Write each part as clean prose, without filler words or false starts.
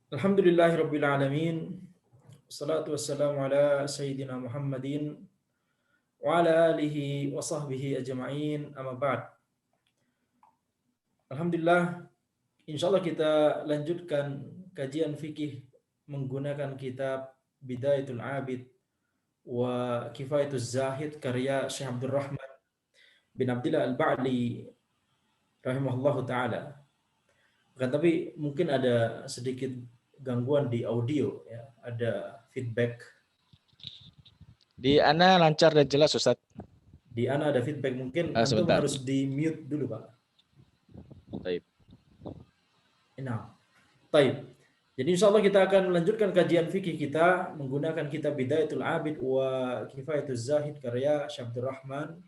Alhamdulillahirabbil alamin. Wassalatu wassalamu ala sayyidina Muhammadin wa ala alihi wa sahbihi ajma'in. Amma ba'd. Alhamdulillah, insyaallah kita lanjutkan kajian fikih menggunakan kitab Bidayatul Abid wa Kifayatuz Zahid karya Syekh Abdul Rahman bin Abdillah Al-Ba'li rahimahullahu taala. Kan tapi mungkin ada sedikit gangguan di audio ya, ada feedback. Di Ana lancar dan jelas, Ustaz. Di Ana ada feedback, mungkin antum sebentar. harus di mute dulu, Pak. Baik. Nah, baik. Jadi insya Allah kita akan melanjutkan kajian fikih kita menggunakan kitab Bidayatul Abid wa Kifayatuz Zahid karya Syekh Abdul Rahman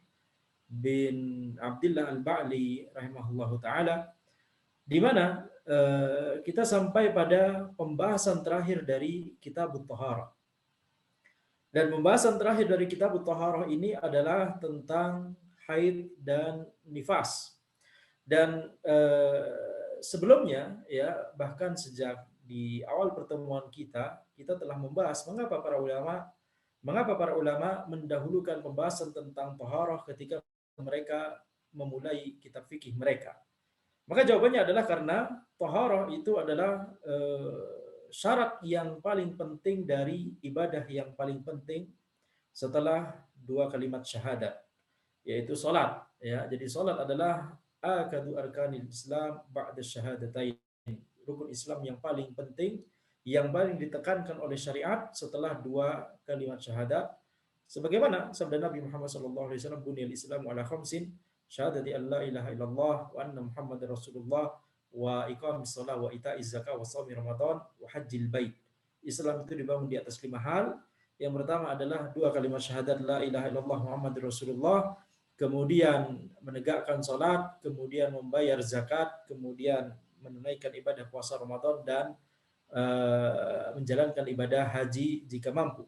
bin Abdillah Al-Ba'li rahimahullahu taala, di mana kita sampai pada pembahasan terakhir dari kitab Thaharah. Dan pembahasan terakhir dari kitab Thaharah ini adalah tentang haid dan nifas. Dan sebelumnya ya, bahkan sejak di awal pertemuan kita telah membahas mengapa para ulama mendahulukan pembahasan tentang thaharah ketika mereka memulai kitab fikih mereka. Maka jawabannya adalah karena thaharah itu adalah syarat yang paling penting dari ibadah yang paling penting setelah dua kalimat syahadat, yaitu salat ya. Jadi salat adalah akadu arkanil Islam ba'da syahadatain. Rukun Islam yang paling penting, yang paling ditekankan oleh syariat setelah dua kalimat syahadat. Sebagaimana sabda Nabi Muhammad SAW, "Buniyal Islamu ala khamsin, syahadati an la ilaha illallah wa anna Muhammadar Rasulullah wa iqamis shalah wa ita'iz zakah wa shaumi Ramadan wa hajjil bait." Islam itu dibangun di atas 5 hal. Yang pertama adalah dua kalimat syahadat la ilaha illallah Muhammadur Rasulullah, kemudian menegakkan salat, kemudian membayar zakat, kemudian menunaikan ibadah puasa Ramadan, dan menjalankan ibadah haji jika mampu.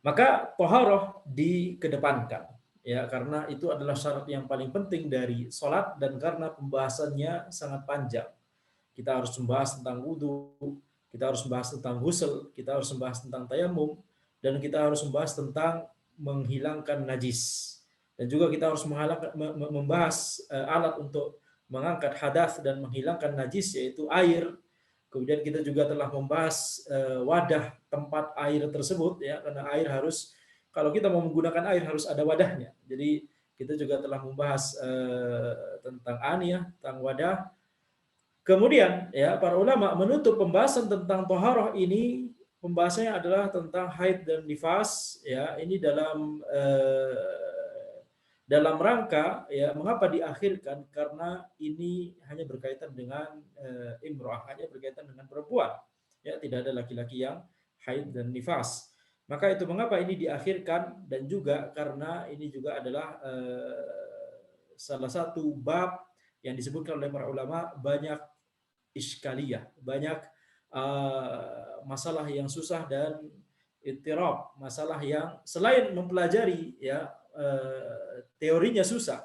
Maka thaharah dikedepankan ya, karena itu adalah syarat yang paling penting dari salat, dan karena pembahasannya sangat panjang. Kita harus membahas tentang wudu, kita harus membahas tentang ghusl, kita harus membahas tentang tayamum, dan kita harus membahas tentang menghilangkan najis. Dan juga kita harus membahas alat untuk mengangkat hadas dan menghilangkan najis, yaitu air. Kemudian kita juga telah membahas wadah tempat air tersebut ya, karena air harus, kalau kita mau menggunakan air harus ada wadahnya. Jadi kita juga telah membahas tentang aniyah, tentang wadah. Kemudian ya, para ulama menutup pembahasan tentang thaharah ini, pembahasannya adalah tentang haid dan nifas ya. Ini dalam rangka ya, mengapa diakhirkan, karena ini hanya berkaitan dengan imrah, hanya berkaitan dengan perempuan ya, tidak ada laki-laki yang haid dan nifas. Maka itu mengapa ini diakhirkan, dan juga karena ini juga adalah salah satu bab yang disebutkan oleh para ulama banyak iskaliyah, banyak masalah yang susah dan ittirab, masalah yang selain mempelajari ya teorinya susah,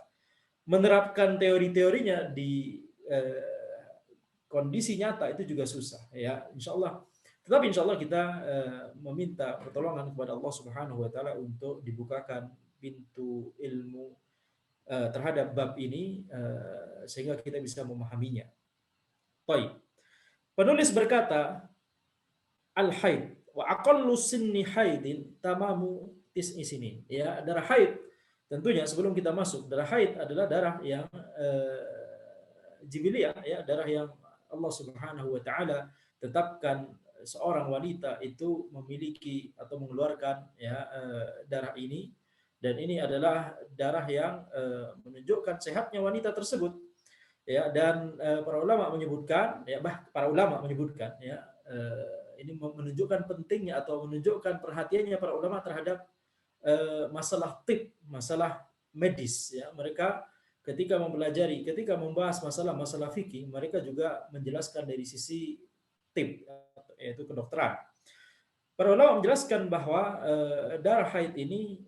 menerapkan teori-teorinya di kondisi nyata itu juga susah ya, insyaallah. Tetapi insyaallah kita meminta pertolongan kepada Allah Subhanahu wa taala untuk dibukakan pintu ilmu terhadap bab ini sehingga kita bisa memahaminya. Baik. Penulis berkata, al-haid wa aqallu sinni haidin tamamu tis'i sinin. Ya, darah haid tentunya sebelum kita masuk, darah haid adalah darah yang jibiliyah ya, darah yang Allah Subhanahu wa taala tetapkan seorang wanita itu memiliki atau mengeluarkan ya darah ini, dan ini adalah darah yang menunjukkan sehatnya wanita tersebut ya. Dan para ulama menyebutkan ya, ini menunjukkan pentingnya atau menunjukkan perhatiannya para ulama terhadap masalah tib, masalah medis ya. Mereka ketika mempelajari, ketika membahas masalah-masalah fikih, mereka juga menjelaskan dari sisi tib, yaitu kedokteran. Para ulama menjelaskan bahwa darah haid ini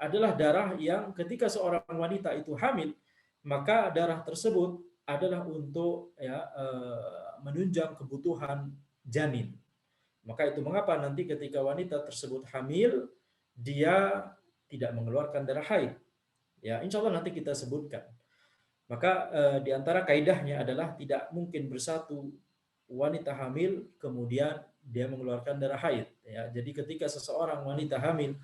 adalah darah yang ketika seorang wanita itu hamil, maka darah tersebut adalah untuk menunjang kebutuhan janin. Maka itu mengapa nanti ketika wanita tersebut hamil, dia tidak mengeluarkan darah haid. Ya, insya Allah nanti kita sebutkan. Maka di antara kaidahnya adalah tidak mungkin bersatu wanita hamil kemudian dia mengeluarkan darah haid. Ya, jadi ketika seseorang wanita hamil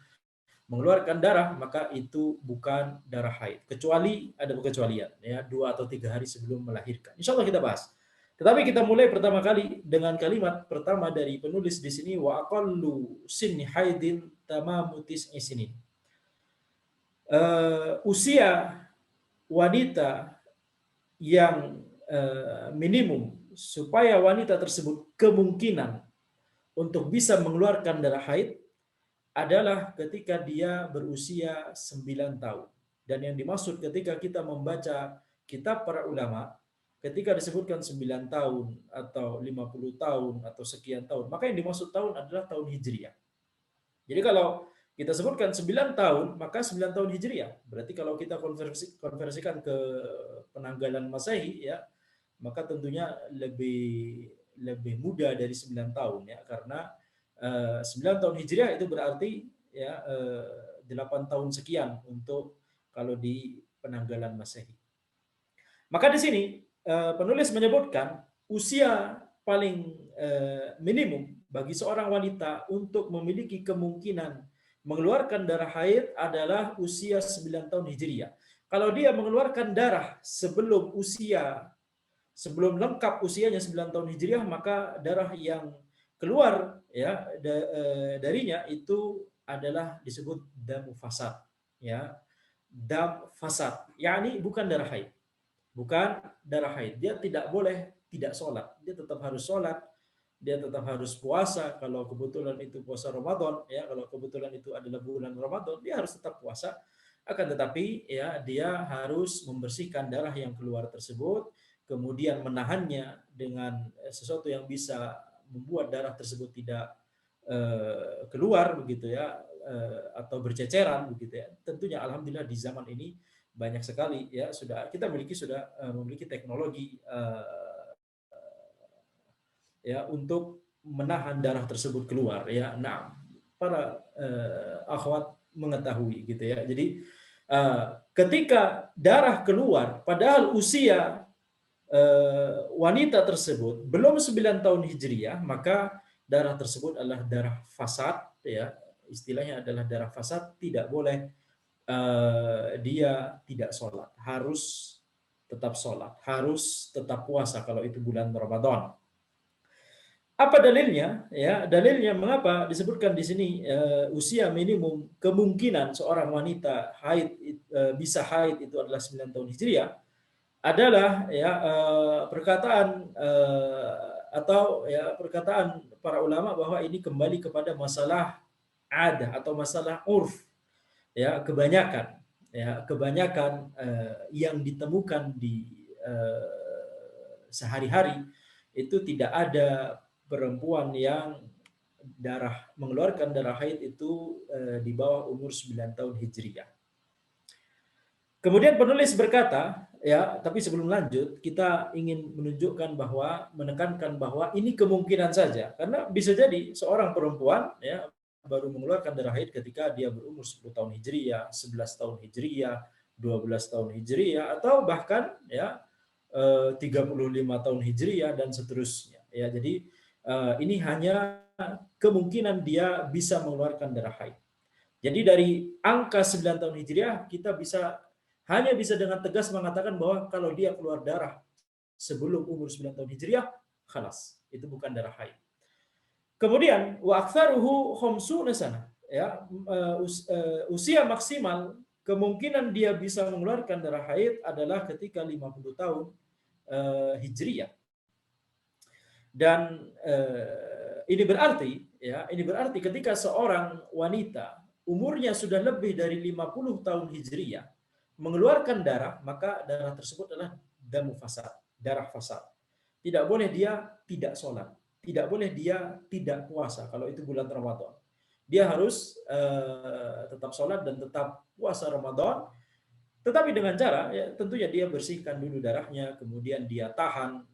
mengeluarkan darah, maka itu bukan darah haid. Kecuali ada pengecualian, ya 2 atau 3 hari sebelum melahirkan. Insya Allah kita bahas. Tetapi kita mulai pertama kali dengan kalimat pertama dari penulis di sini, wa aqallu sinni haidin tamamu tis'i sinin. Usia wanita yang minimum supaya wanita tersebut kemungkinan untuk bisa mengeluarkan darah haid adalah ketika dia berusia 9 tahun. Dan yang dimaksud ketika kita membaca kitab para ulama, ketika disebutkan 9 tahun atau 50 tahun atau sekian tahun, maka yang dimaksud tahun adalah tahun Hijriah. Jadi kalau kita sebutkan 9 tahun, maka 9 tahun Hijriah. Berarti kalau kita konversikan ke penanggalan Masehi, ya, maka tentunya lebih muda dari 9 tahun, ya, karena 9 tahun Hijriah itu berarti ya 8 tahun sekian untuk kalau di penanggalan Masehi. Maka di sini penulis menyebutkan usia paling minimum bagi seorang wanita untuk memiliki kemungkinan mengeluarkan darah haid adalah usia 9 tahun Hijriah. Kalau dia mengeluarkan darah sebelum lengkap usianya 9 tahun Hijriah, maka darah yang keluar ya darinya itu adalah disebut damu fasad, ya. Dam fasad, yakni bukan darah haid. Bukan darah haid. Dia tidak boleh tidak sholat. Dia tetap harus sholat. Dia tetap harus puasa. Kalau kebetulan itu puasa Ramadan, ya, kalau kebetulan itu adalah bulan Ramadan, dia harus tetap puasa. Akan tetapi, ya, dia harus membersihkan darah yang keluar tersebut, kemudian menahannya dengan sesuatu yang bisa membuat darah tersebut tidak keluar, begitu ya, atau berceceran, begitu ya. Tentunya, alhamdulillah di zaman ini banyak sekali ya kita memiliki teknologi ya untuk menahan darah tersebut keluar, ya. Nah, para akhwat mengetahui gitu ya. Jadi ketika darah keluar padahal usia wanita tersebut belum 9 tahun Hijriah, maka darah tersebut adalah darah fasad, ya. Istilahnya adalah darah fasad, tidak boleh dia tidak sholat, harus tetap sholat, harus tetap puasa kalau itu bulan Ramadan. Apa dalilnya? Ya, dalilnya mengapa disebutkan di sini usia minimum kemungkinan seorang wanita haid bisa haid itu adalah 9 tahun Hijriah adalah ya perkataan atau ya perkataan para ulama bahwa ini kembali kepada masalah ada atau masalah urf, ya, kebanyakan yang ditemukan di sehari-hari itu tidak ada perempuan yang mengeluarkan darah haid itu di bawah umur 9 tahun Hijriah. Kemudian penulis berkata, ya, tapi sebelum lanjut kita ingin menekankan bahwa ini kemungkinan saja, karena bisa jadi seorang perempuan ya baru mengeluarkan darah haid ketika dia berumur 10 tahun Hijriah, 11 tahun Hijriah, 12 tahun Hijriah, atau bahkan ya 35 tahun Hijriah dan seterusnya. Ya, jadi ini hanya kemungkinan dia bisa mengeluarkan darah haid. Jadi dari angka 9 tahun Hijriah kita hanya bisa dengan tegas mengatakan bahwa kalau dia keluar darah sebelum umur 9 tahun Hijriah, khalas, itu bukan darah haid. Kemudian wa aktsaruhu khamsuna sana, ya, usia maksimal kemungkinan dia bisa mengeluarkan darah haid adalah ketika 50 tahun Hijriah. Dan ini berarti ketika seorang wanita umurnya sudah lebih dari 50 tahun Hijriah mengeluarkan darah, maka darah tersebut adalah damu fasad, darah fasad. Tidak boleh dia tidak sholat, tidak boleh dia tidak puasa kalau itu bulan Ramadan. Dia harus tetap sholat dan tetap puasa Ramadan Tetapi dengan cara ya, tentunya dia bersihkan dulu darahnya, kemudian dia tahan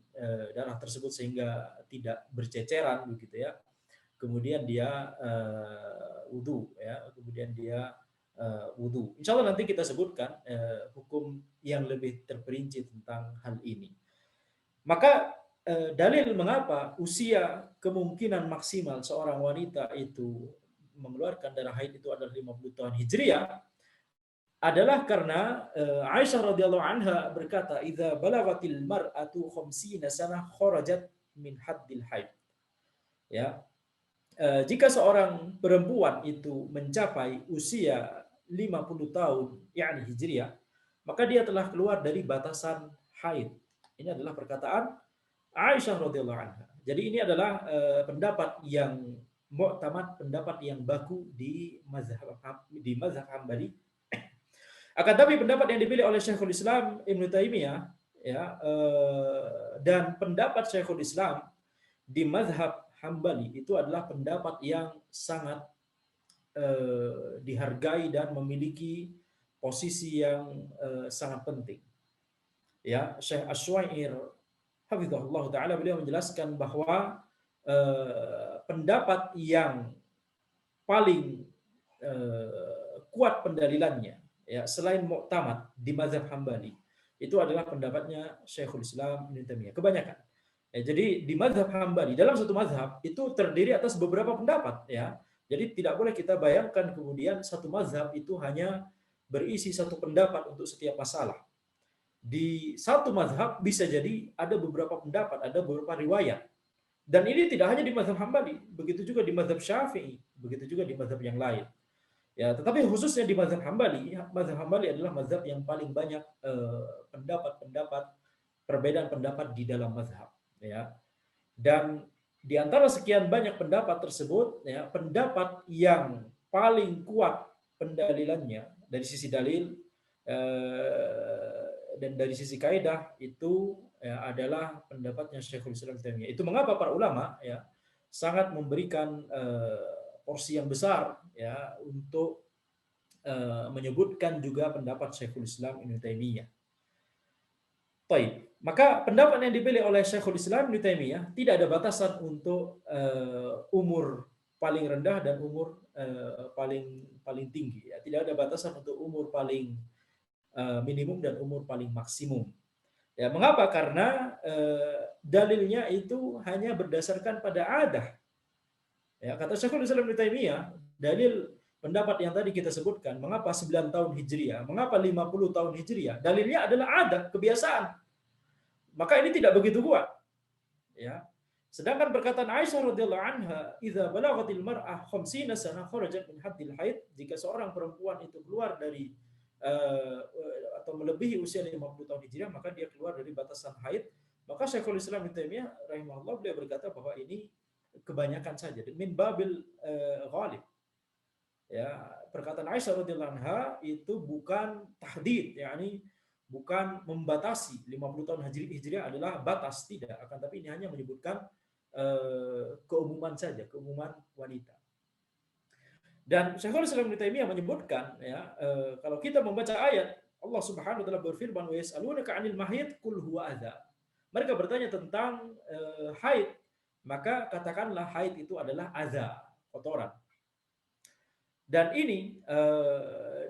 darah tersebut sehingga tidak berceceran begitu ya. Kemudian dia wudhu ya, kemudian dia wudhu. Insya Allah nanti kita sebutkan hukum yang lebih terperinci tentang hal ini. Maka dalil mengapa usia kemungkinan maksimal seorang wanita itu mengeluarkan darah haid itu adalah 50 tahun Hijriah adalah karena Aisyah radhiyallahu anha berkata, "Idza balagatil mar'atu 50 sanah kharajat min haddil haid." Ya, jika seorang perempuan itu mencapai usia 50 tahun, yakni Hijriah, maka dia telah keluar dari batasan haid. Ini adalah perkataan Aisyah radhiyallahu anha. Jadi ini adalah pendapat yang mu'tamad, pendapat yang baku di mazhab Hambali. Akan tapi pendapat yang dipilih oleh Syekhul Islam Ibnu Taimiyah ya dan pendapat Syekhul Islam di mazhab Hambali itu adalah pendapat yang sangat dihargai dan memiliki posisi yang sangat penting. Ya, Syekh Asy'air hafizahullah taala beliau menjelaskan bahwa pendapat yang paling kuat pendalilannya ya selain mu'tamad di mazhab Hambali itu adalah pendapatnya Syekhul Islam Ibnu Taimiyah kebanyakan. Ya, jadi di mazhab Hambali dalam satu mazhab itu terdiri atas beberapa pendapat ya. Jadi tidak boleh kita bayangkan kemudian satu mazhab itu hanya berisi satu pendapat untuk setiap masalah. Di satu mazhab bisa jadi ada beberapa pendapat, ada beberapa riwayat. Dan ini tidak hanya di mazhab Hambali, begitu juga di mazhab Syafi'i, begitu juga di mazhab yang lain. Ya, tetapi khususnya di mazhab Hambali adalah mazhab yang paling banyak pendapat-pendapat, perbedaan pendapat di dalam mazhab. Ya, dan di antara sekian banyak pendapat tersebut, ya, pendapat yang paling kuat pendalilannya dari sisi dalil dan dari sisi kaidah itu ya, adalah pendapatnya Syekhul Islam Taimiyah. Itu mengapa para ulama ya sangat memberikan porsi yang besar ya untuk menyebutkan juga pendapat Syekhul Islam Ibnu Taimiyah. Baik, maka pendapat yang dipilih oleh Syekhul Islam Ibnu Taimiyah tidak ada batasan untuk umur paling rendah dan umur paling tinggi ya. Tidak ada batasan untuk umur paling minimum dan umur paling maksimum. Ya, mengapa? Karena dalilnya itu hanya berdasarkan pada adah. Ya, kata Syekhul Islam Ibnu Taimiyah, dalil pendapat yang tadi kita sebutkan, mengapa 9 tahun Hijriah, mengapa 50 tahun Hijriah? Dalilnya adalah adat, kebiasaan. Maka ini tidak begitu kuat. Ya. Sedangkan perkataan Aisyah radhiyallahu anha, "Idza balaghatil mar'ah 50 sanah kharajat min haddil haid," jika seorang perempuan itu keluar dari atau melebihi usia 50 tahun Hijriah, maka dia keluar dari batasan haid. Maka Syekhul Islam Ibnu Taimiyah rahimahullah beliau berkata bahwa ini kebanyakan saja min babil ghalib. Ya, perkataan Aisyah radhiyallahu anha itu bukan tahdid, yakni bukan membatasi 50 tahun Hijriah adalah batas, tidak, akan tapi ini hanya menyebutkan keumuman saja, keumuman wanita. Dan Syekhul Islam Ibnu Taimiyah menyebutkan ya kalau kita membaca ayat Allah Subhanahu wa taala berfirman wa yas'alunaka 'anil mahid qul huwa adza. Mereka bertanya tentang haid, maka katakanlah haid itu adalah adza, kotoran. Dan ini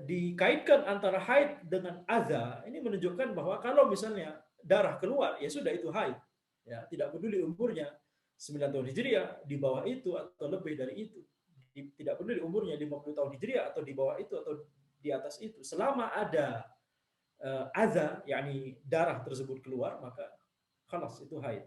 dikaitkan antara haid dengan adza, ini menunjukkan bahwa kalau misalnya darah keluar ya sudah itu haid. Ya, tidak peduli umurnya 9 tahun Hijriah, di bawah itu atau lebih dari itu. Tidak peduli umurnya 50 tahun Hijriah atau di bawah itu atau di atas itu. Selama ada adza, yakni darah tersebut keluar, maka khalas itu haid.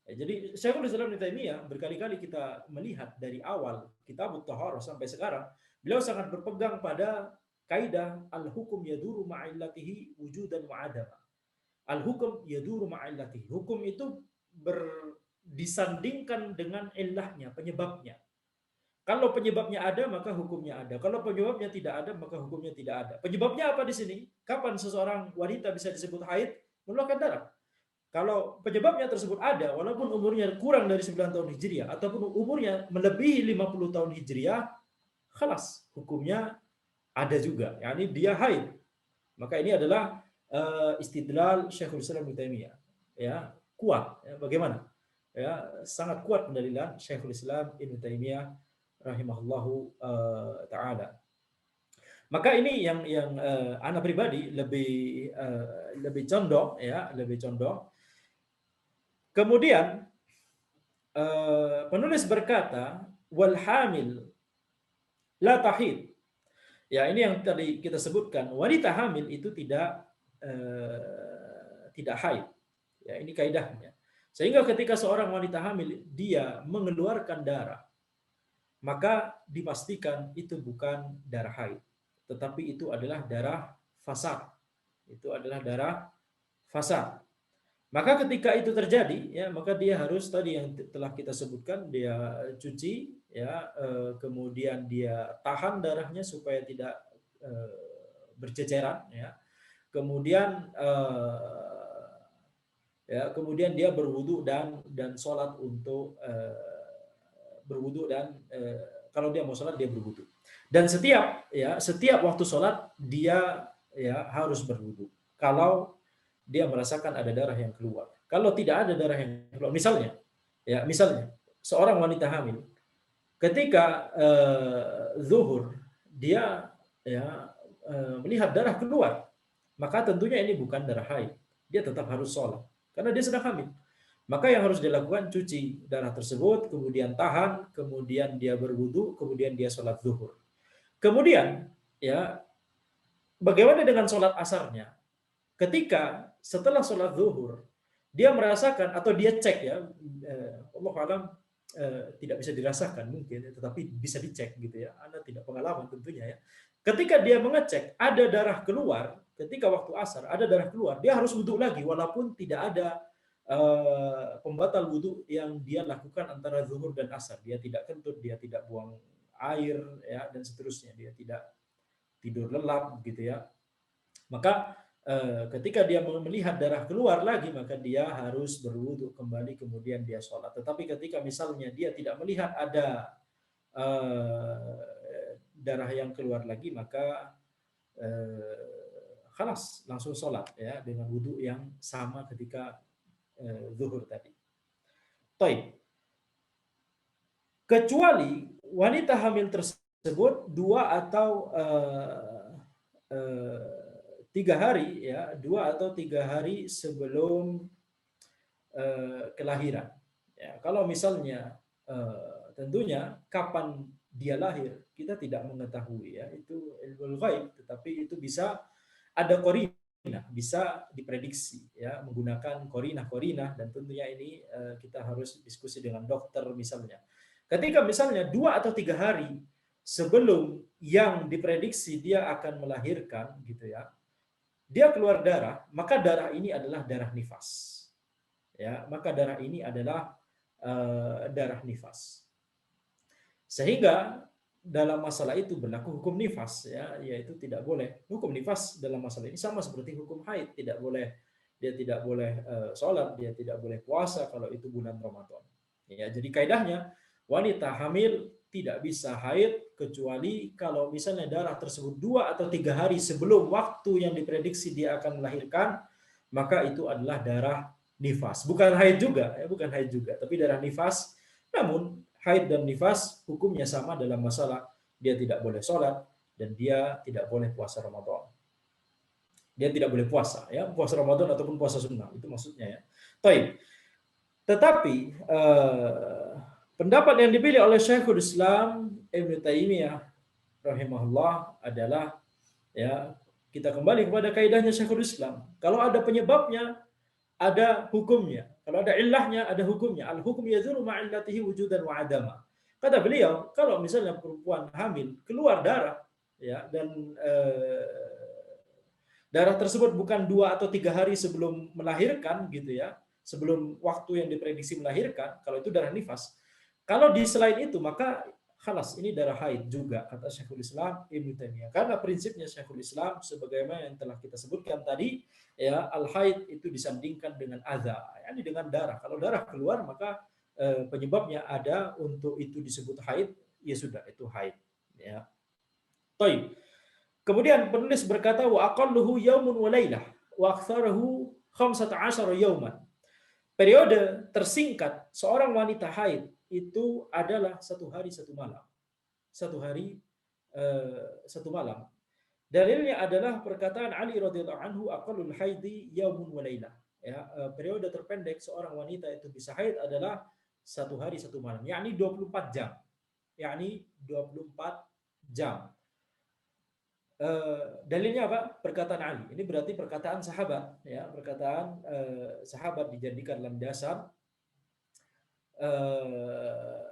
Ya, jadi Syekhul Islam Ibnu Taimiyah berkali-kali kita melihat dari awal Kitabut Thaharah sampai sekarang, beliau sangat berpegang pada kaidah al-hukum yaduru ma'illatihi wujudan wa adama. Al-hukum yaduru ma'illatihi. Hukum itu disandingkan dengan illahnya, penyebabnya. Kalau penyebabnya ada, maka hukumnya ada. Kalau penyebabnya tidak ada, maka hukumnya tidak ada. Penyebabnya apa di sini? Kapan seseorang wanita bisa disebut haid? Mengeluarkan darah. Kalau penyebabnya tersebut ada, walaupun umurnya kurang dari 9 tahun Hijriah, ataupun umurnya melebihi 50 tahun Hijriah, khalas, hukumnya ada juga. Yani dia haid. Maka ini adalah istidlal Syekhul Islam Ibnu Taimiyah. Ya, kuat. Ya, bagaimana? Ya, sangat kuat pendalilan Syekhul Islam Ibnu Taimiyah rahimahullahu taala. Maka ini yang anak pribadi lebih condong, ya, lebih condong. Kemudian penulis berkata, wal hamil la tahid. Ya, ini yang tadi kita sebutkan, wanita hamil itu tidak haid. Ya, ini kaidahnya. Sehingga ketika seorang wanita hamil dia mengeluarkan darah, maka dipastikan itu bukan darah haid, tetapi itu adalah darah fasad. Itu adalah darah fasad. Maka ketika itu terjadi, ya, maka dia harus tadi yang telah kita sebutkan, dia cuci, ya, kemudian dia tahan darahnya supaya tidak berceceran, ya. Kemudian kemudian dia berwudu dan sholat untuk berwudu dan kalau dia mau sholat dia berwudu. Dan setiap waktu sholat dia ya harus berwudu. Kalau dia merasakan ada darah yang keluar. Kalau tidak ada darah yang keluar, misalnya seorang wanita hamil ketika zuhur dia melihat darah keluar, maka tentunya ini bukan darah haid. Dia tetap harus sholat karena dia sedang hamil. Maka yang harus dilakukan cuci darah tersebut, kemudian tahan, kemudian dia berwudu, kemudian dia sholat zuhur. Kemudian ya bagaimana dengan sholat asarnya? Ketika setelah sholat zuhur dia merasakan atau dia cek, ya, Allah alam, tidak bisa dirasakan mungkin, tetapi bisa dicek gitu ya. Anda tidak pengalaman tentunya ya. Ketika dia mengecek ada darah keluar, ketika waktu asar ada darah keluar, dia harus wudhu lagi walaupun tidak ada pembatal wudhu yang dia lakukan antara zuhur dan asar. Dia tidak kentut, dia tidak buang air, ya, dan seterusnya. Dia tidak tidur lelap gitu ya. Maka ketika dia melihat darah keluar lagi, maka dia harus berwudhu kembali, kemudian dia sholat. Tetapi ketika misalnya dia tidak melihat ada darah yang keluar lagi, maka khalas langsung sholat, ya, dengan wudhu yang sama ketika zuhur tadi. Taib. Kecuali wanita hamil tersebut 2 atau 3 hari, ya, 2 atau 3 hari sebelum kelahiran. Ya, kalau misalnya tentunya kapan dia lahir kita tidak mengetahui, ya, itu ilmu ghaib, tetapi itu bisa ada qarinah, bisa diprediksi, ya, menggunakan qarinah, dan tentunya ini kita harus diskusi dengan dokter misalnya. Ketika misalnya 2 atau 3 hari sebelum yang diprediksi dia akan melahirkan gitu ya, dia keluar darah, maka darah ini adalah darah nifas. Ya, maka darah ini adalah darah nifas. Sehingga dalam masalah itu berlaku hukum nifas, ya, yaitu tidak boleh. Hukum nifas dalam masalah ini sama seperti hukum haid, tidak boleh, dia tidak boleh sholat, dia tidak boleh puasa kalau itu bulan Ramadan. Ya, jadi kaidahnya wanita hamil tidak bisa haid kecuali kalau misalnya darah tersebut 2 atau 3 hari sebelum waktu yang diprediksi dia akan melahirkan, maka itu adalah darah nifas. Bukan haid juga, ya, bukan haid juga, tapi darah nifas. Namun haid dan nifas hukumnya sama dalam masalah dia tidak boleh sholat dan dia tidak boleh puasa Ramadan. Dia tidak boleh puasa, ya, puasa Ramadan ataupun puasa sunnah, itu maksudnya, ya. Taib. Tetapi pendapat yang dipilih oleh Syekhul Islam Ibnu Taimiyah rahimahullah adalah, ya, kita kembali kepada kaidahnya Syekhul Islam. Kalau ada penyebabnya, ada hukumnya. Kalau ada illahnya, ada hukumnya. Al-hukum yazulu ma'illatihi wujudan wa adama. Kata beliau, kalau misalnya perempuan hamil keluar darah, ya, dan darah tersebut bukan 2 atau 3 hari sebelum melahirkan gitu ya, sebelum waktu yang diprediksi melahirkan, kalau itu darah nifas. Kalau di selain itu maka khalas ini darah haid juga, kata Syekhul Islam Ibnu Taimiyah. Karena prinsipnya Syekhul Islam sebagaimana yang telah kita sebutkan tadi, ya, al haid itu disandingkan dengan adza, yakni dengan darah. Kalau darah keluar maka penyebabnya ada untuk itu disebut haid, ya sudah itu haid, ya. Taib. Kemudian penulis berkata wa aqalluhu yaumun wa lailah wa aktsaruhu 15 yauman. Periode tersingkat seorang wanita haid itu adalah 1 hari 1 malam. 1 hari 1 malam. Dalilnya adalah perkataan Ali radhiyallahu anhu aqallul haidi yaumun wa lailah. Ya, periode terpendek seorang wanita itu bisa haid adalah 1 hari 1 malam, yakni 24 jam. Yakni 24 jam. Dalilnya apa? Perkataan Ali. Ini berarti perkataan sahabat, ya, perkataan sahabat dijadikan landasan.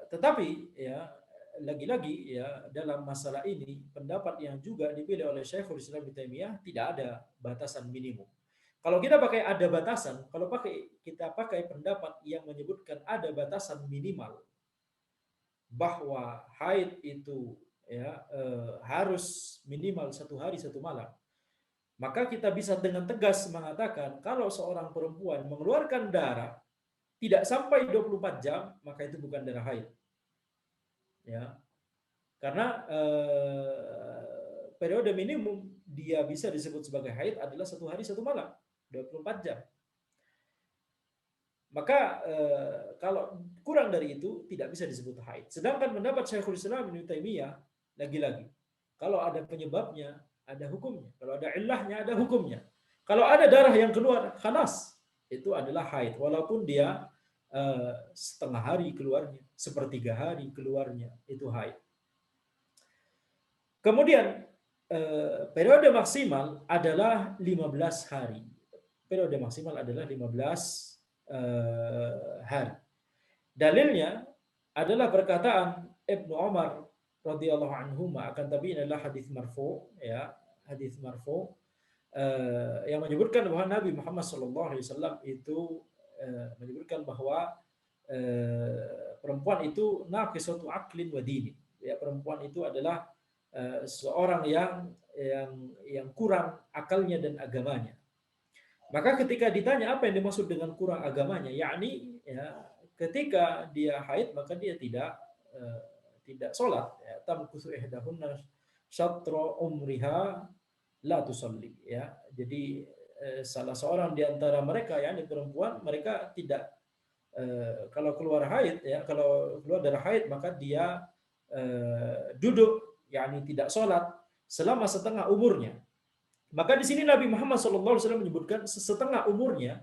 Tetapi ya lagi-lagi ya dalam masalah ini pendapat yang juga dipilih oleh Syekhul Islam Ibnu Taimiyah tidak ada batasan minimum. Kalau kita pakai ada batasan, kalau kita pakai pendapat yang menyebutkan ada batasan minimal bahwa haid itu ya harus minimal 1 hari 1 malam, maka kita bisa dengan tegas mengatakan kalau seorang perempuan mengeluarkan darah tidak sampai 24 jam, maka itu bukan darah haid. Ya. Karena periode minimum dia bisa disebut sebagai haid adalah 1 hari 1 malam, 24 jam. Maka kalau kurang dari itu tidak bisa disebut haid. Sedangkan pendapat Syekhul Islam Ibnu Taimiyah lagi-lagi, kalau ada penyebabnya ada hukumnya, kalau ada illahnya ada hukumnya. Kalau ada darah yang keluar, khalas, itu adalah haid walaupun dia setengah hari keluarnya, 1/3 hari keluarnya, itu haid. Kemudian periode maksimal adalah 15 hari. Periode maksimal adalah 15 hari. Dalilnya adalah perkataan Ibnu Umar radhiyallahu anhu, akan tapi ini adalah hadis marfu, ya, hadis marfu yang menyebutkan bahwa Nabi Muhammad SAW itu menyebutkan bahwa perempuan itu naqisatu aqlin wa dini. Ya, perempuan itu adalah seorang yang kurang akalnya dan agamanya. Maka ketika ditanya apa yang dimaksud dengan kurang agamanya, yakni ya, ketika dia haid maka dia tidak sholat. Ya, tamkusu ihdahunna syatra umriha la tusalli. Ya, jadi salah seorang di antara mereka, yakni perempuan, mereka tidak kalau keluar haid, ya, kalau keluar darah haid maka dia duduk, yakni tidak sholat selama setengah umurnya. Maka di sini Nabi Muhammad SAW menyebutkan setengah umurnya.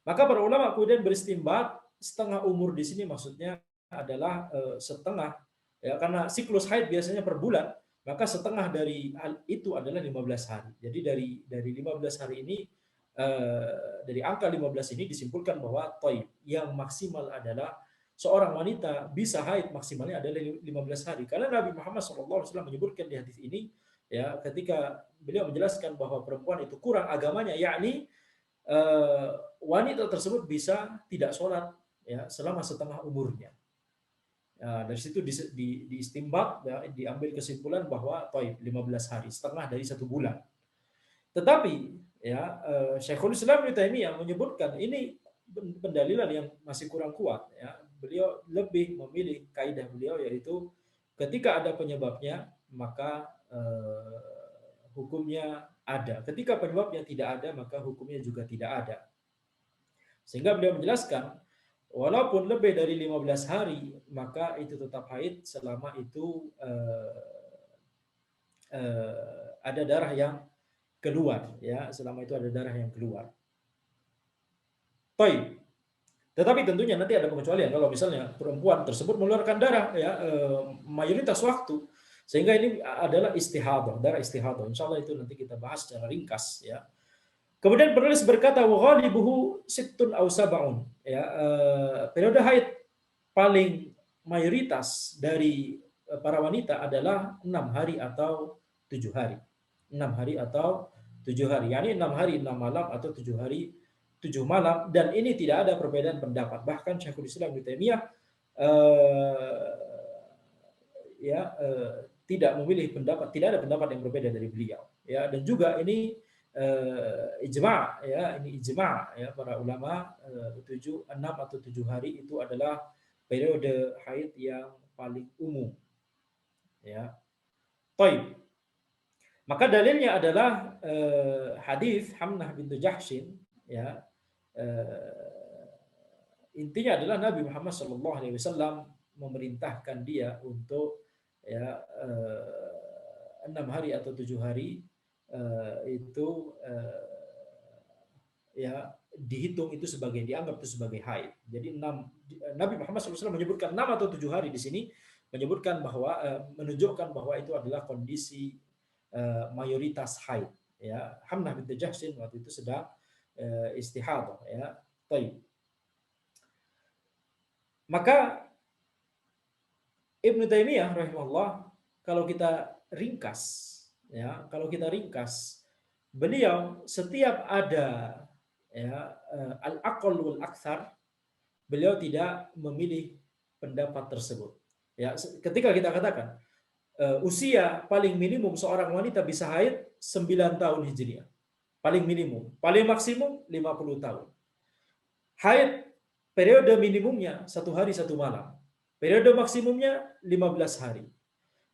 Maka para ulama kemudian beristimbat setengah umur di sini maksudnya adalah setengah, ya, karena siklus haid biasanya per bulan, maka setengah dari itu adalah 15 hari. Jadi dari 15 hari ini, dari angka 15 ini disimpulkan bahwa thayyib yang maksimal adalah seorang wanita bisa haid maksimalnya adalah 15 hari. Karena Nabi Muhammad SAW menyebutkan di hadis ini, ya, ketika beliau menjelaskan bahwa perempuan itu kurang agamanya, yakni wanita tersebut bisa tidak sholat, ya, selama setengah umurnya. Ya, dari situ diistimbat, ya, diambil kesimpulan bahwa 15 hari, setengah dari 1 bulan. Tetapi ya Syekhul Islam Ibnu Taimiyah menyebutkan ini pendalilan yang masih kurang kuat. Ya. Beliau lebih memilih kaidah beliau yaitu ketika ada penyebabnya maka hukumnya ada. Ketika penyebabnya tidak ada maka hukumnya juga tidak ada. Sehingga beliau menjelaskan walaupun lebih dari 15 hari maka itu tetap haid selama itu ada darah yang keluar, ya, selama itu ada darah yang keluar. Baik. Tetapi tentunya nanti ada pengecualian kalau misalnya perempuan tersebut mengeluarkan darah, ya, mayoritas waktu, sehingga ini adalah istihadah, darah istihadah. Insyaallah itu nanti kita bahas secara ringkas, ya. Kemudian penulis berkata wa ghalibuhu sittun aw sab'un, ya, periode haid paling mayoritas dari para wanita adalah 6 hari atau 7 hari. 6 hari atau 7 hari, yakni 6 hari 6 malam atau 7 hari 7 malam, dan ini tidak ada perbedaan pendapat. Bahkan Syekhul Islam Ibnu Taimiyah tidak memilih pendapat, tidak ada pendapat yang berbeda dari beliau, ya, dan juga ini ijma', ya, ini ijma', ya, para ulama 6 atau 7 hari itu adalah periode haid yang paling umum, ya. Baik. Maka dalilnya adalah hadis Hamnah bintu Jahsyin, ya. Intinya adalah Nabi Muhammad SAW memerintahkan dia untuk, ya, 6 hari atau 7 hari itu ya dihitung itu sebagai, dianggap itu sebagai haid. Jadi Nabi Muhammad SAW menyebutkan 6 atau 7 hari di sini, menyebutkan bahwa menunjukkan bahwa itu adalah kondisi mayoritas haid. Ya, Hamnah binti Jahsyin waktu itu sedang istihadah. Ya, taib. Maka Ibnu Taimiyah rahimahullah, kalau kita ringkas, ya, kalau kita ringkas, beliau setiap ada, ya, al-aqall wal aktsar, beliau tidak memilih pendapat tersebut. Ya, ketika kita katakan usia paling minimum seorang wanita bisa haid 9 tahun Hijriah. Paling minimum, paling maksimum 50 tahun. Haid periode minimumnya 1 hari 1 malam. Periode maksimumnya 15 hari.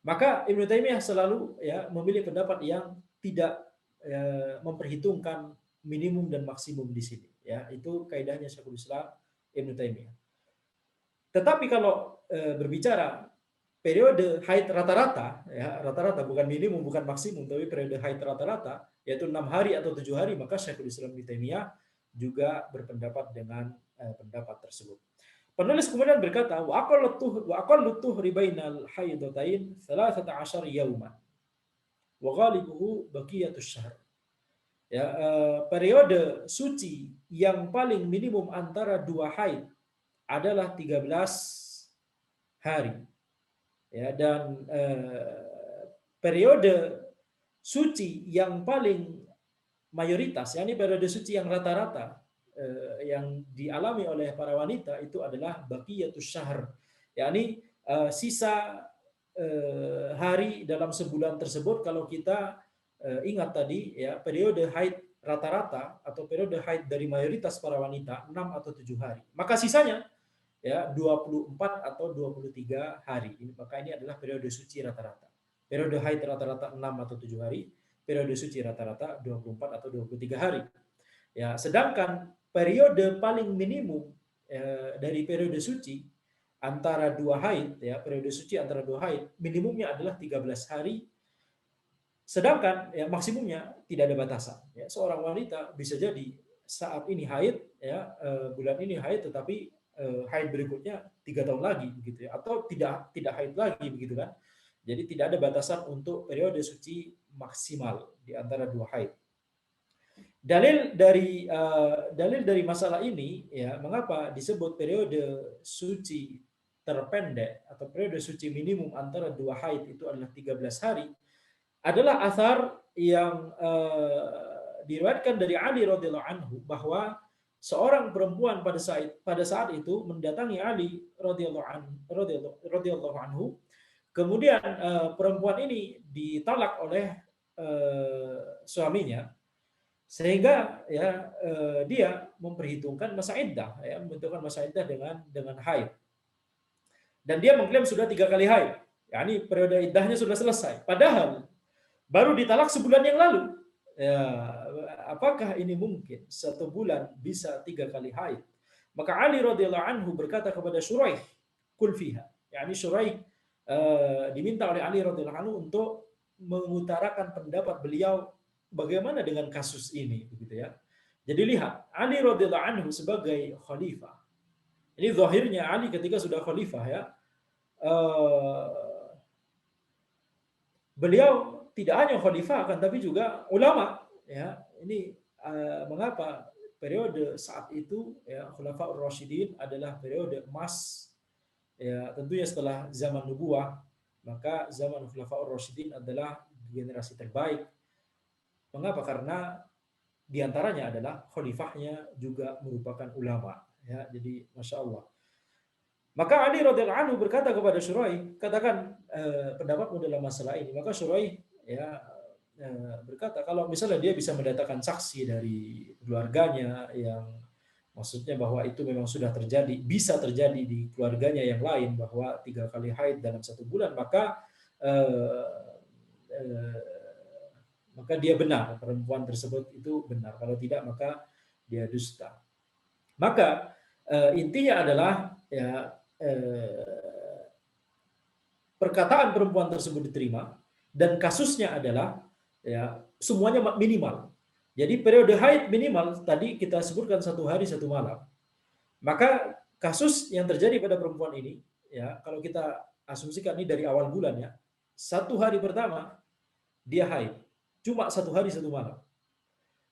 Maka Ibnu Taimiyah selalu, ya, memilih pendapat yang tidak memperhitungkan minimum dan maksimum di sini. Ya, itu kaidahnya Syekhul Islam Ibnu Taimiyah. Tetapi kalau berbicara periode haid rata-rata, ya, rata-rata bukan minimum, bukan maksimum, tapi periode haid rata-rata, yaitu 6 hari atau 7 hari, maka Syekhul Islam Ibnu Taimiyah juga berpendapat dengan pendapat tersebut. Penulis kemudian berkata, wa aqallu tuhri bainal haidatain 13 yauman wa ghalibuhu baqiyatus syahr. Ya, periode suci yang paling minimum antara 2 haid adalah 13 hari. Ya, dan periode suci yang paling mayoritas, yakni periode suci yang rata-rata yang dialami oleh para wanita itu adalah baqiyatus syahr, yakni sisa hari dalam sebulan tersebut. Kalau kita ingat tadi, ya, periode haid rata-rata atau periode haid dari mayoritas para wanita 6 atau 7 hari, maka sisanya, ya, 24 atau 23 hari. Maka ini adalah periode suci rata-rata. Periode haid rata-rata 6 atau 7 hari, periode suci rata-rata 24 atau 23 hari. Ya, sedangkan periode paling minimum dari periode suci antara 2 haid, ya, periode suci antara 2 haid minimumnya adalah 13 hari. Sedangkan, ya, maksimumnya tidak ada batasan. Ya, seorang wanita bisa jadi saat ini haid, ya, bulan ini haid, tetapi haid berikutnya 3 tahun lagi, begitu ya, atau tidak haid lagi, begitu kan. Jadi tidak ada batasan untuk periode suci maksimal di antara 2 haid. Dalil dari masalah ini, ya, mengapa disebut periode suci terpendek atau periode suci minimum antara 2 haid itu adalah 13 hari, adalah athar yang diriwayatkan dari Ali radhiyallahu anhu bahwa seorang perempuan pada saat itu mendatangi Ali radhiyallahu anhu. Kemudian perempuan ini ditalak oleh suaminya, sehingga, ya, dia memperhitungkan masa iddah, ya, membentukkan masa iddah dengan haid. Dan dia mengklaim sudah 3 kali haid, yakni periode iddahnya sudah selesai. Padahal baru ditalak sebulan yang lalu. Ya, apakah ini mungkin 1 bulan bisa 3 kali haid? Maka Ali radhiyallahu anhu berkata kepada Syuraih, kul fiha. Yani Syuraih diminta oleh Ali radhiyallahu anhu untuk mengutarakan pendapat beliau bagaimana dengan kasus ini, begitu ya. Jadi lihat, Ali radhiyallahu anhu sebagai khalifah. Ini zahirnya Ali ketika sudah khalifah, ya, beliau tidak hanya khalifah, akan tapi juga ulama, ya. Ini mengapa periode saat itu, ya, Khulafaur Rasyidin adalah periode emas, ya, tentunya setelah zaman nubuwah, maka zaman Khulafaur Rasyidin adalah generasi terbaik. Mengapa? Karena diantaranya adalah khalifahnya juga merupakan ulama, ya. Jadi masya Allah. Maka Ali radhiyallahu anhu berkata kepada Syuraih, katakan pendapatmu dalam masalah ini. Maka Syuraih, ya, berkata kalau misalnya dia bisa mendatangkan saksi dari keluarganya, yang maksudnya bahwa itu memang sudah terjadi, bisa terjadi di keluarganya yang lain, bahwa 3 kali haid dalam 1 bulan, maka maka dia benar, perempuan tersebut itu benar. Kalau tidak maka dia dusta. Maka intinya adalah ya perkataan perempuan tersebut diterima dan kasusnya adalah ya semuanya minimal. Jadi periode haid minimal tadi kita sebutkan 1 hari 1 malam. Maka kasus yang terjadi pada perempuan ini ya kalau kita asumsikan ini dari awal bulan ya 1 hari pertama dia haid cuma 1 hari 1 malam.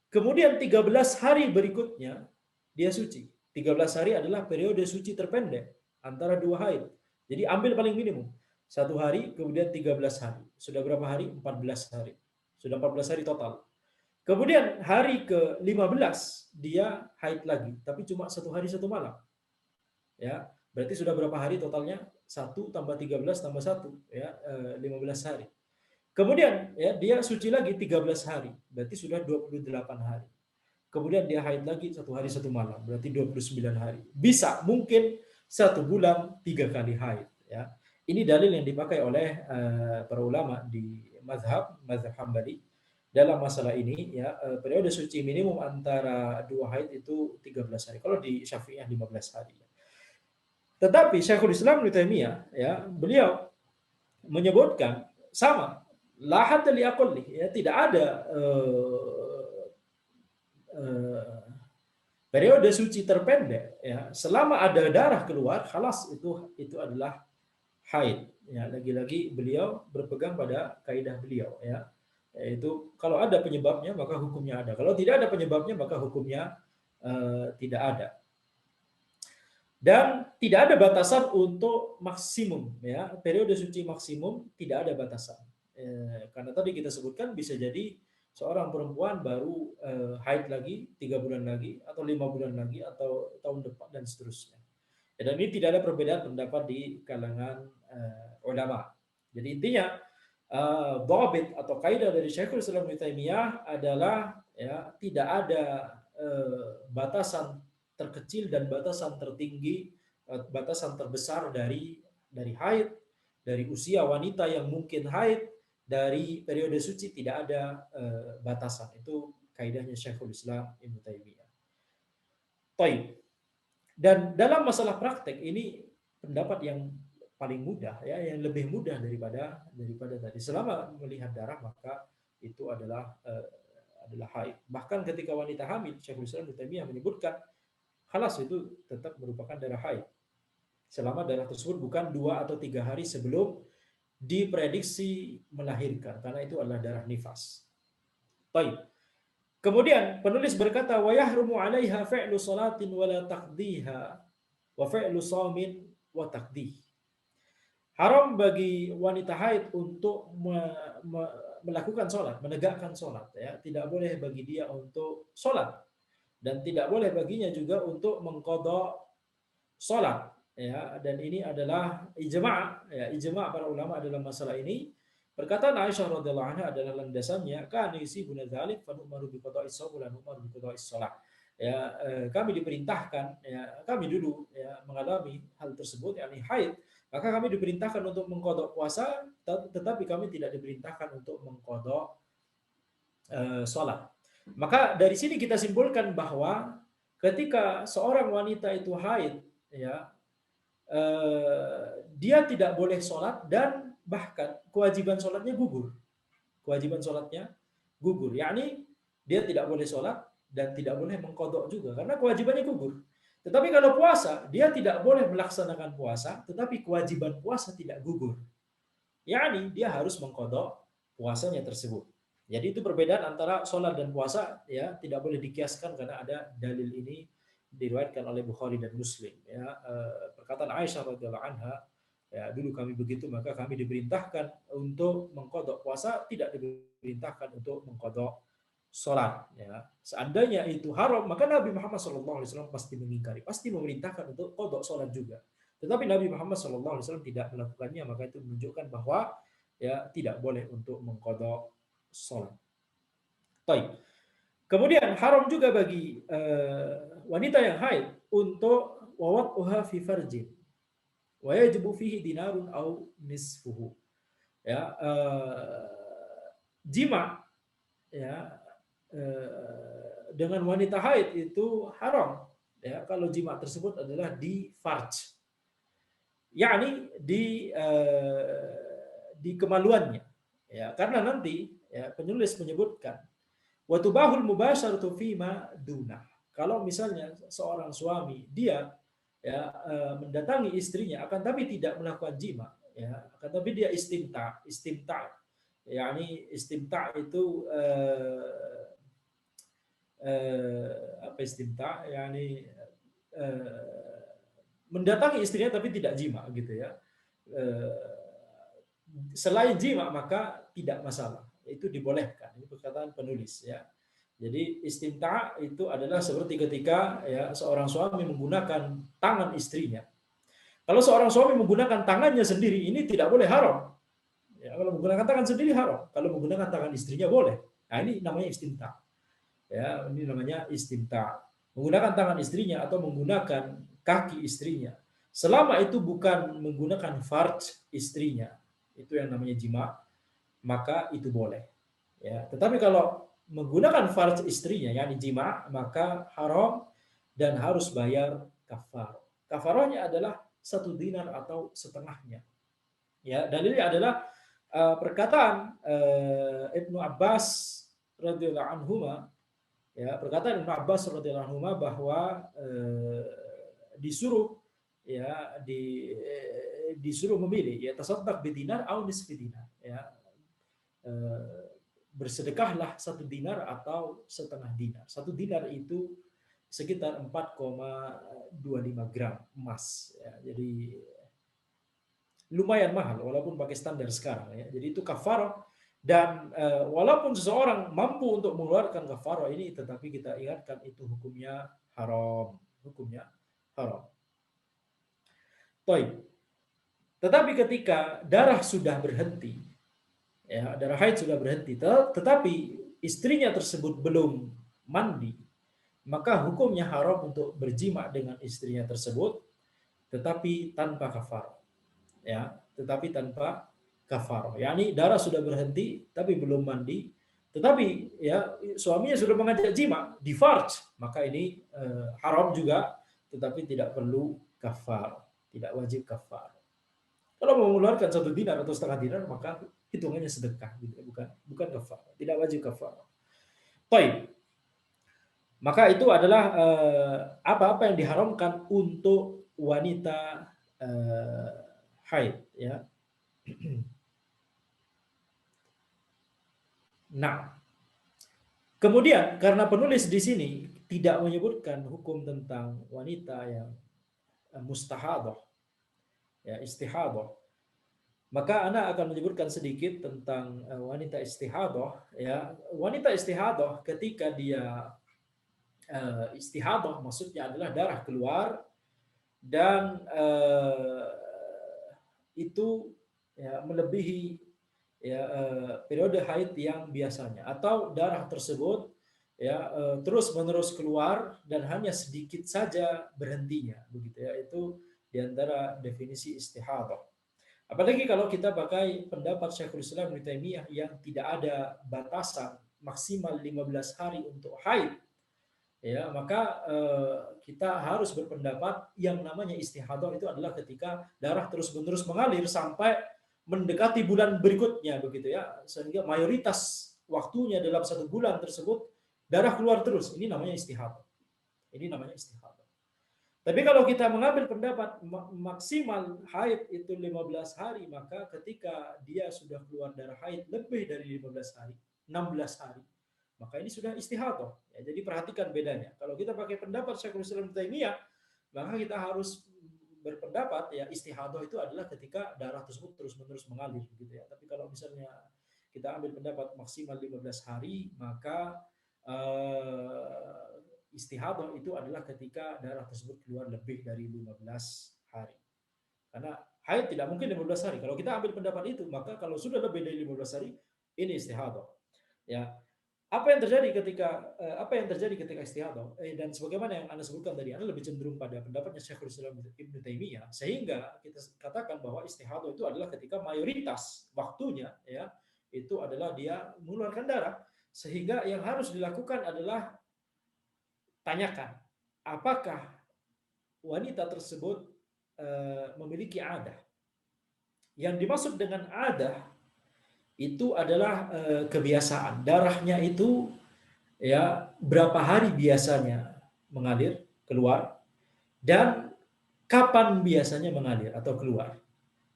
Kemudian 13 hari berikutnya dia suci. 13 hari adalah periode suci terpendek antara 2 haid. Jadi ambil paling minimum. 1 hari, kemudian 13 hari. Sudah berapa hari? 14 hari. Sudah 14 hari total. Kemudian hari ke-15 dia haid lagi, tapi cuma 1 hari 1 malam. Ya, berarti sudah berapa hari totalnya? 1 tambah 13 tambah 1, ya, 15 hari. Kemudian ya dia suci lagi 13 hari, berarti sudah 28 hari. Kemudian dia haid lagi 1 hari 1 malam, berarti 29 hari. Bisa mungkin 1 bulan 3 kali haid. Ya, ini dalil yang dipakai oleh para ulama di mazhab Hambali dalam masalah ini. Ya, periode suci minimum antara 2 haid itu 13 hari. Kalau di Syafi'iyah 15 hari. Tetapi Syekhul Islam Ibnu Taimiyah ya beliau menyebutkan sama la hadda li aqalli ya tidak ada periode suci terpendek ya selama ada darah keluar khalas itu adalah haid ya lagi-lagi beliau berpegang pada kaidah beliau ya yaitu kalau ada penyebabnya maka hukumnya ada kalau tidak ada penyebabnya maka hukumnya tidak ada dan tidak ada batasan untuk maksimum ya periode suci maksimum tidak ada batasan karena tadi kita sebutkan bisa jadi seorang perempuan baru haid lagi 3 bulan lagi atau 5 bulan lagi atau tahun depan dan seterusnya dan ini tidak ada perbedaan pendapat di kalangan ulama jadi intinya dhabit atau kaidah dari Syekhul Islam Ibnu Taimiyah adalah ya tidak ada batasan terkecil dan batasan tertinggi, batasan terbesar dari haid, dari usia wanita yang mungkin haid, dari periode suci tidak ada batasan. Itu kaidahnya Syekhul Islam Ibnu Taimiyah. Baik. Dan dalam masalah praktek ini pendapat yang paling mudah ya, yang lebih mudah daripada tadi. Selama melihat darah maka itu adalah haid. Bahkan ketika wanita hamil, Syekhul Islam Ibnu Taimiyah menyebutkan khalas itu tetap merupakan darah haid. Selama darah tersebut bukan 2 atau 3 hari sebelum diprediksi melahirkan, karena itu adalah darah nifas. Baik. Kemudian penulis berkata wa yahrumu 'alaiha fi'lu salatin wa la taqdiha wa fi'lu shamin wa taqdih. Haram bagi wanita haid untuk melakukan sholat, menegakkan sholat. Ya. Tidak boleh bagi dia untuk sholat. Dan tidak boleh baginya juga untuk mengqadha sholat. Ya. Dan ini adalah ijma'. Ya. Ijma' para ulama dalam masalah ini. Perkataan Aisyah radhiyallahu anha adalah landasannya kan yusibuna dzalik fa nu'maru bi qada'is shaum wa nu'maru bi qada'is shalah. Ya, kami diperintahkan ya kami dulu ya mengalami hal tersebut yakni haid, maka kami diperintahkan untuk mengqadha puasa tetapi kami tidak diperintahkan untuk mengqadha salat. Maka dari sini kita simpulkan bahwa ketika seorang wanita itu haid ya dia tidak boleh sholat dan bahkan kewajiban sholatnya gugur. Kewajiban sholatnya gugur. Yakni dia tidak boleh sholat dan tidak boleh mengkodok juga. Karena kewajibannya gugur. Tetapi kalau puasa, dia tidak boleh melaksanakan puasa, tetapi kewajiban puasa tidak gugur. Yakni dia harus mengkodok puasanya tersebut. Jadi itu perbedaan antara sholat dan puasa ya tidak boleh dikiaskan karena ada dalil ini diriwayatkan oleh Bukhari dan Muslim ya perkataan Aisyah radhiyallahu anha ya dulu kami begitu maka kami diperintahkan untuk mengqadha puasa tidak diperintahkan untuk mengqadha salat ya seandainya itu haram maka Nabi Muhammad SAW pasti mengingkari pasti memerintahkan untuk qadha salat juga tetapi Nabi Muhammad SAW tidak melakukannya maka itu menunjukkan bahwa ya tidak boleh untuk mengqadha salat. Baik. Kemudian haram juga bagi wanita yang haid untuk wawatuha fi farjin wa yajibu fihi dinarun au nisfuhu. Ya, jima ya dengan wanita haid itu haram ya kalau jima tersebut adalah di farj, yakni di kemaluannya, ya karena nanti ya penulis menyebutkan wa tubahul mubasharatu fima duna, kalau misalnya seorang suami dia ya mendatangi istrinya akan tapi tidak melakukan jima, ya akan tapi dia istimta, yakni istimta itu apa istimta, yakni eh, mendatangi istrinya tapi tidak jima gitu ya. Selain jima maka tidak masalah, itu dibolehkan, ini perkataan penulis ya. Jadi istimta itu adalah seperti ketika ya seorang suami menggunakan tangan istrinya. Kalau seorang suami menggunakan tangannya sendiri ini tidak boleh, haram. Ya, kalau menggunakan tangan sendiri haram. Kalau menggunakan tangan istrinya boleh. Nah, ini namanya istimta. Ya, ini namanya istimta. Menggunakan tangan istrinya atau menggunakan kaki istrinya. Selama itu bukan menggunakan farj istrinya, itu yang namanya jima, maka itu boleh. Ya, tetapi kalau menggunakan farj istrinya, yakni jima, maka haram dan harus bayar kafar. Kafarahnya adalah 1 dinar atau setengahnya. Ya, dalilnya adalah perkataan Ibnu Abbas radhiyallahu anhu, ya perkataan Ibnu Abbas radhiyallahu anhu bahwa disuruh ya disuruh memilih ya tasaddaq bidinar atau nisfi dinar, ya bersedekahlah 1 dinar atau setengah dinar. 1 dinar itu sekitar 4,25 gram emas, ya. Jadi lumayan mahal walaupun pakai standar sekarang ya. Jadi itu kafarah, dan walaupun seseorang mampu untuk mengeluarkan kafarah ini, tetapi kita ingatkan itu hukumnya haram, hukumnya haram. Baik. Tetapi ketika darah sudah berhenti, ya darah haid sudah berhenti, tetapi istrinya tersebut belum mandi, maka hukumnya haram untuk berjima dengan istrinya tersebut, tetapi tanpa kafarah. Ya, tetapi tanpa kafarah. Yani darah sudah berhenti tapi belum mandi, tetapi ya suaminya sudah mengajak jima di farj, maka ini haram juga, tetapi tidak perlu kafar, tidak wajib kafar. Kalau mau mengeluarkan 1 dinar atau setengah dinar maka hitungannya sedekah, gitu, bukan kafar, tidak wajib kafar. Baik. Maka itu adalah apa-apa yang diharamkan untuk wanita haid, ya. Nah, kemudian karena penulis di sini tidak menyebutkan hukum tentang wanita yang mustahadah, ya istihadah, maka Ana akan menyebutkan sedikit tentang wanita istihadah, ya. Wanita istihadah ketika dia istihadah maksudnya adalah darah keluar dan itu ya melebihi ya periode haid yang biasanya, atau darah tersebut ya terus menerus keluar dan hanya sedikit saja berhentinya, begitu ya. Itu diantara definisi istihadah. Apalagi kalau kita pakai pendapat Syekhul Islam Ibnu Taimiyah yang tidak ada batasan maksimal 15 hari untuk haid, ya maka kita harus berpendapat yang namanya istihadah itu adalah ketika darah terus-menerus mengalir sampai mendekati bulan berikutnya, begitu ya, sehingga mayoritas waktunya dalam 1 bulan tersebut darah keluar terus. Ini namanya istihadah. Ini namanya istihadah. Tapi kalau kita mengambil pendapat maksimal haid itu 15 hari, maka ketika dia sudah keluar darah haid lebih dari 15 hari, 16 hari, maka ini sudah istihadah. Ya, jadi perhatikan bedanya. Kalau kita pakai pendapat Syekhul Islam Taimiyah, maka kita harus berpendapat ya istihadah itu adalah ketika darah tersebut terus-menerus mengalir, gitu ya. Tapi kalau misalnya kita ambil pendapat maksimal 15 hari, maka istihadah itu adalah ketika darah tersebut keluar lebih dari 15 hari. Karena haid tidak mungkin 15 hari. Kalau kita ambil pendapat itu, maka kalau sudah lebih dari 15 hari, ini istihadah. Ya. Apa yang terjadi ketika istihadah? Dan sebagaimana yang Anda sebutkan tadi, Anda lebih cenderung pada pendapatnya Syekhul Islam Ibnu Taimiyah, sehingga kita katakan bahwa istihadah itu adalah ketika mayoritas waktunya ya itu adalah dia mengeluarkan darah, Sehingga yang harus dilakukan adalah tanyakan, apakah wanita tersebut memiliki adah. Yang dimaksud dengan adah itu adalah kebiasaan. Darahnya itu ya berapa hari biasanya mengalir keluar dan kapan biasanya mengalir atau keluar.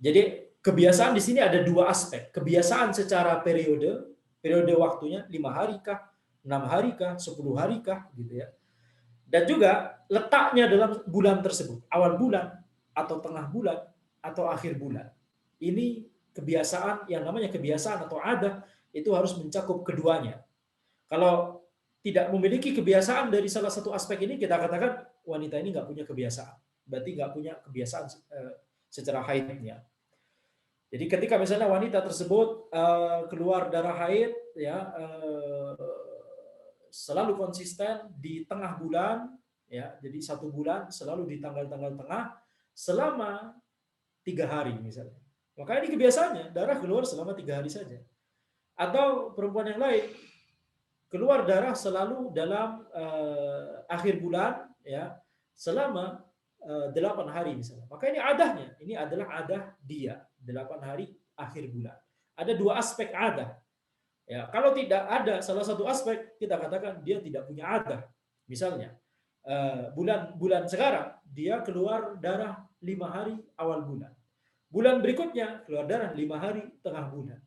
Jadi kebiasaan di sini ada dua aspek. Kebiasaan secara periode waktunya 5 hari kah, 6 hari kah, 10 hari kah, gitu ya. Dan juga letaknya dalam bulan tersebut, awal bulan atau tengah bulan atau akhir bulan. Ini kebiasaan, yang namanya kebiasaan atau adat itu harus mencakup keduanya. Kalau tidak memiliki kebiasaan dari salah satu aspek ini, kita katakan wanita ini nggak punya kebiasaan. Berarti nggak punya kebiasaan secara haidnya. Jadi ketika misalnya wanita tersebut keluar darah haid, ya selalu konsisten di tengah bulan, ya jadi 1 bulan selalu di tanggal-tanggal tengah selama 3 hari misalnya. Maka ini kebiasaannya darah keluar selama 3 hari saja. Atau perempuan yang lain keluar darah selalu dalam akhir bulan, ya selama 8 hari misalnya. Maka ini adahnya, ini adalah adah dia 8 hari akhir bulan. Ada dua aspek adah. Ya, kalau tidak ada salah satu aspek, kita katakan dia tidak punya adah. Misalnya, bulan sekarang dia keluar darah 5 hari awal bulan. Bulan berikutnya keluar darah 5 hari tengah bulan.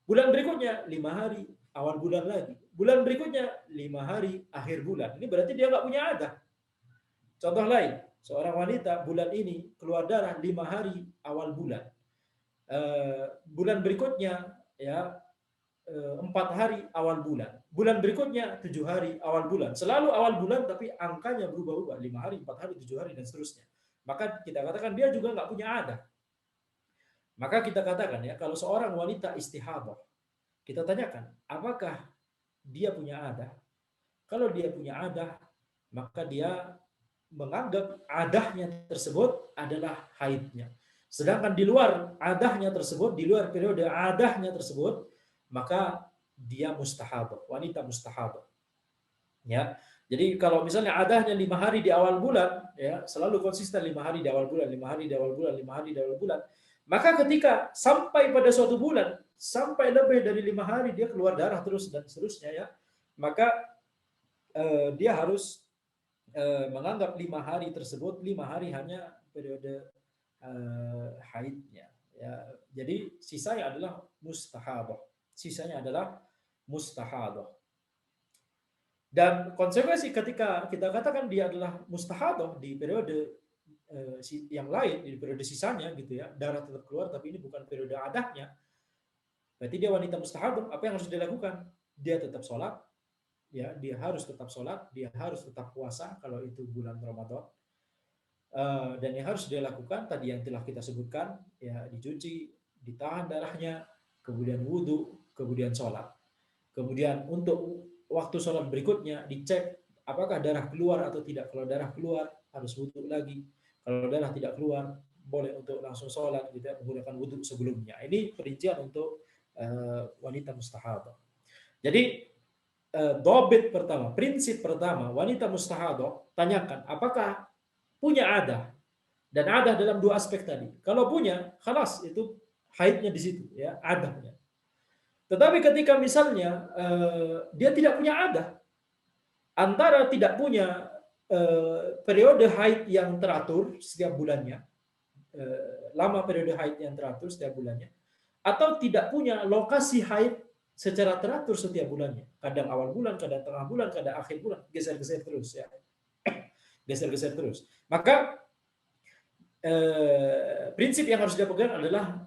Bulan berikutnya 5 hari awal bulan lagi. Bulan berikutnya 5 hari akhir bulan. Ini berarti dia nggak punya adah. Contoh lain, seorang wanita bulan ini keluar darah 5 hari awal bulan. Bulan berikutnya ya 4 hari awal bulan. Bulan berikutnya 7 hari awal bulan. Selalu awal bulan tapi angkanya berubah-ubah. 5 hari, 4 hari, 7 hari, dan seterusnya. Maka kita katakan dia juga nggak punya adah. Maka kita katakan ya, kalau seorang wanita istihadah, kita tanyakan, apakah dia punya adah? Kalau dia punya adah, maka dia menganggap adahnya tersebut adalah haidnya. Sedangkan di luar adahnya tersebut, di luar periode adahnya tersebut, maka dia mustahadah, wanita mustahadah. Ya. Jadi kalau misalnya adahnya 5 hari di awal bulan, ya selalu konsisten 5 hari di awal bulan, 5 hari di awal bulan, 5 hari di awal bulan. Maka ketika sampai pada suatu bulan, sampai lebih dari 5 hari dia keluar darah terus dan seterusnya, ya, maka dia harus menganggap 5 hari tersebut 5 hari hanya periode haidnya. Ya. Jadi sisanya adalah mustahadah. Sisanya adalah mustahadah. Dan konsekuensi ketika kita katakan dia adalah mustahadah di periode yang lain, di periode sisanya gitu ya, darah tetap keluar tapi ini bukan periode adahnya, berarti dia wanita mustahadah. Apa yang harus dilakukan? Dia tetap sholat, ya, dia harus tetap sholat, dia harus tetap puasa kalau itu bulan Ramadan. Dan yang harus dia lakukan tadi yang telah kita sebutkan, ya dicuci, ditahan darahnya, kemudian wudhu, kemudian sholat. Kemudian untuk waktu sholat berikutnya dicek apakah darah keluar atau tidak. Kalau darah keluar harus wudhu lagi. Kalau darah tidak keluar boleh untuk langsung sholat gitu ya, menggunakan wudhu sebelumnya. Ini perincian untuk wanita mustahadah. Jadi dobit pertama, prinsip pertama, wanita mustahadah, tanyakan apakah punya adah, dan adah dalam dua aspek tadi. Kalau punya, khalas itu haidnya di situ, ya adahnya. Tetapi ketika misalnya dia tidak punya adah, antara tidak punya periode haid yang teratur setiap bulannya, lama periode haid yang teratur setiap bulannya, atau tidak punya lokasi haid secara teratur setiap bulannya, kadang awal bulan, kadang tengah bulan, kadang akhir bulan, geser-geser terus, ya, geser-geser terus. Maka prinsip yang harus dia pegang adalah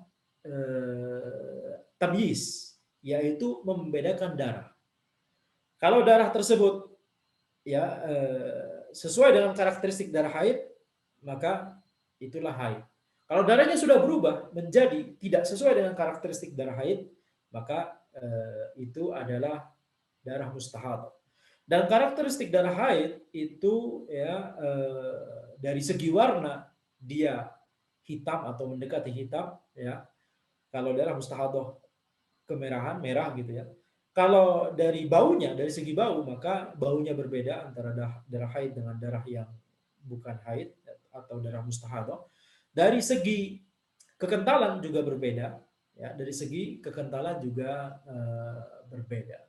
tamyiz, yaitu membedakan darah. Kalau darah tersebut ya sesuai dengan karakteristik darah haid, maka itulah haid. Kalau darahnya sudah berubah menjadi tidak sesuai dengan karakteristik darah haid, maka itu adalah darah mustahadah. Dan karakteristik darah haid itu ya dari segi warna dia hitam atau mendekati hitam, ya. Kalau darah mustahadah kemerahan, merah gitu ya. Kalau dari baunya, dari segi bau, maka baunya berbeda antara darah haid dengan darah yang bukan haid atau darah mustahadah. Dari segi kekentalan juga berbeda, ya. Dari segi kekentalan juga berbeda.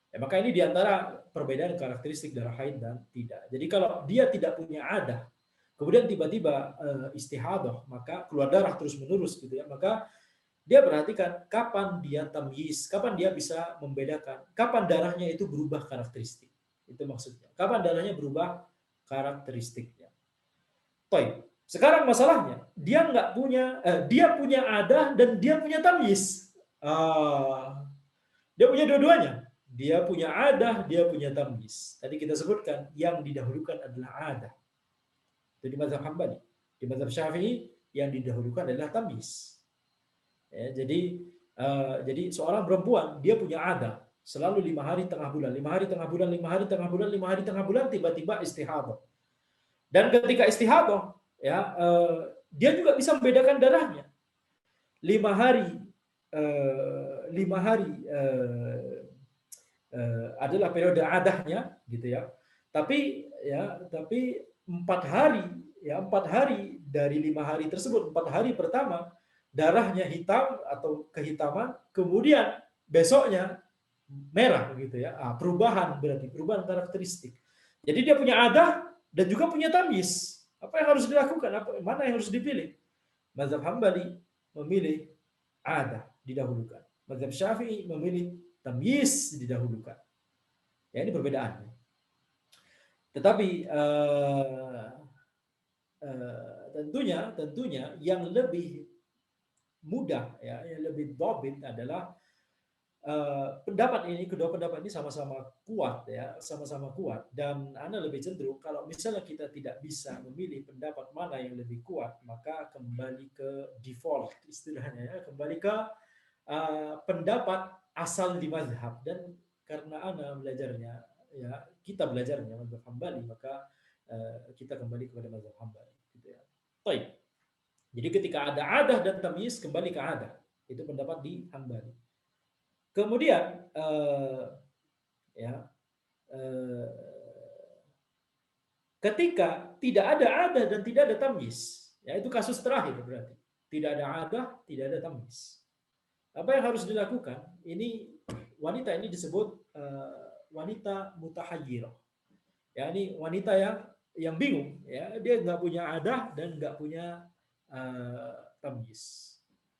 Ya, maka ini diantara perbedaan karakteristik darah haid dan tidak. Jadi kalau dia tidak punya adah, kemudian tiba-tiba istihadah, maka keluar darah terus menerus gitu ya, maka dia perhatikan kapan dia tamyiz, kapan dia bisa membedakan, kapan darahnya itu berubah karakteristik. Itu maksudnya. Kapan darahnya berubah karakteristiknya. Baik. Sekarang masalahnya, dia punya adah dan dia punya tamyiz. Dia punya dua-duanya. Dia punya adah, dia punya tamyiz. Tadi kita sebutkan yang didahulukan adalah adah. Itu di mazhab Hambali. Di mazhab Syafi'i yang didahulukan adalah tamyiz. Ya, jadi seorang perempuan dia punya adah selalu 5 hari tengah bulan, 5 hari tengah bulan, 5 hari tengah bulan, 5 hari tengah bulan, tiba-tiba istihadah. Dan ketika istihadah, ya dia juga bisa membedakan darahnya. 5 hari 5 hari adalah periode adahnya gitu ya. Tapi 4 hari dari 5 hari tersebut, 4 hari pertama darahnya hitam atau kehitaman, kemudian besoknya merah gitu ya. Perubahan berarti perubahan karakteristik. Jadi dia punya adah dan juga punya tamyiz. Apa yang harus dilakukan? Mana yang harus dipilih? Mazhab Hambali memilih adah didahulukan. Mazhab Syafi'i memilih tamyiz didahulukan. Ya, ini perbedaannya. Tetapi tentunya yang lebih mudah ya, yang lebih dhabit adalah kedua pendapat ini sama-sama kuat ya, sama-sama kuat, dan Ana lebih cenderung kalau misalnya kita tidak bisa memilih pendapat mana yang lebih kuat, maka kembali ke default istilahnya ya, kembali ke pendapat asal di mazhab. Dan karena Ana belajarnya ya, kita belajarnya mazhab Hambali, maka kita kembali kepada mazhab Hambali gitu ya. Baik. Jadi ketika ada adah dan tamyiz, kembali ke adah. Itu pendapat di Hambali. Kemudian ketika tidak ada adah dan tidak ada tamyiz, ya itu kasus terakhir berarti. Tidak ada adah, tidak ada tamyiz. Apa yang harus dilakukan? Ini wanita ini disebut wanita mutahayyirah. Ya, ini wanita yang bingung, ya. Dia nggak punya adah dan nggak punya tamyiz.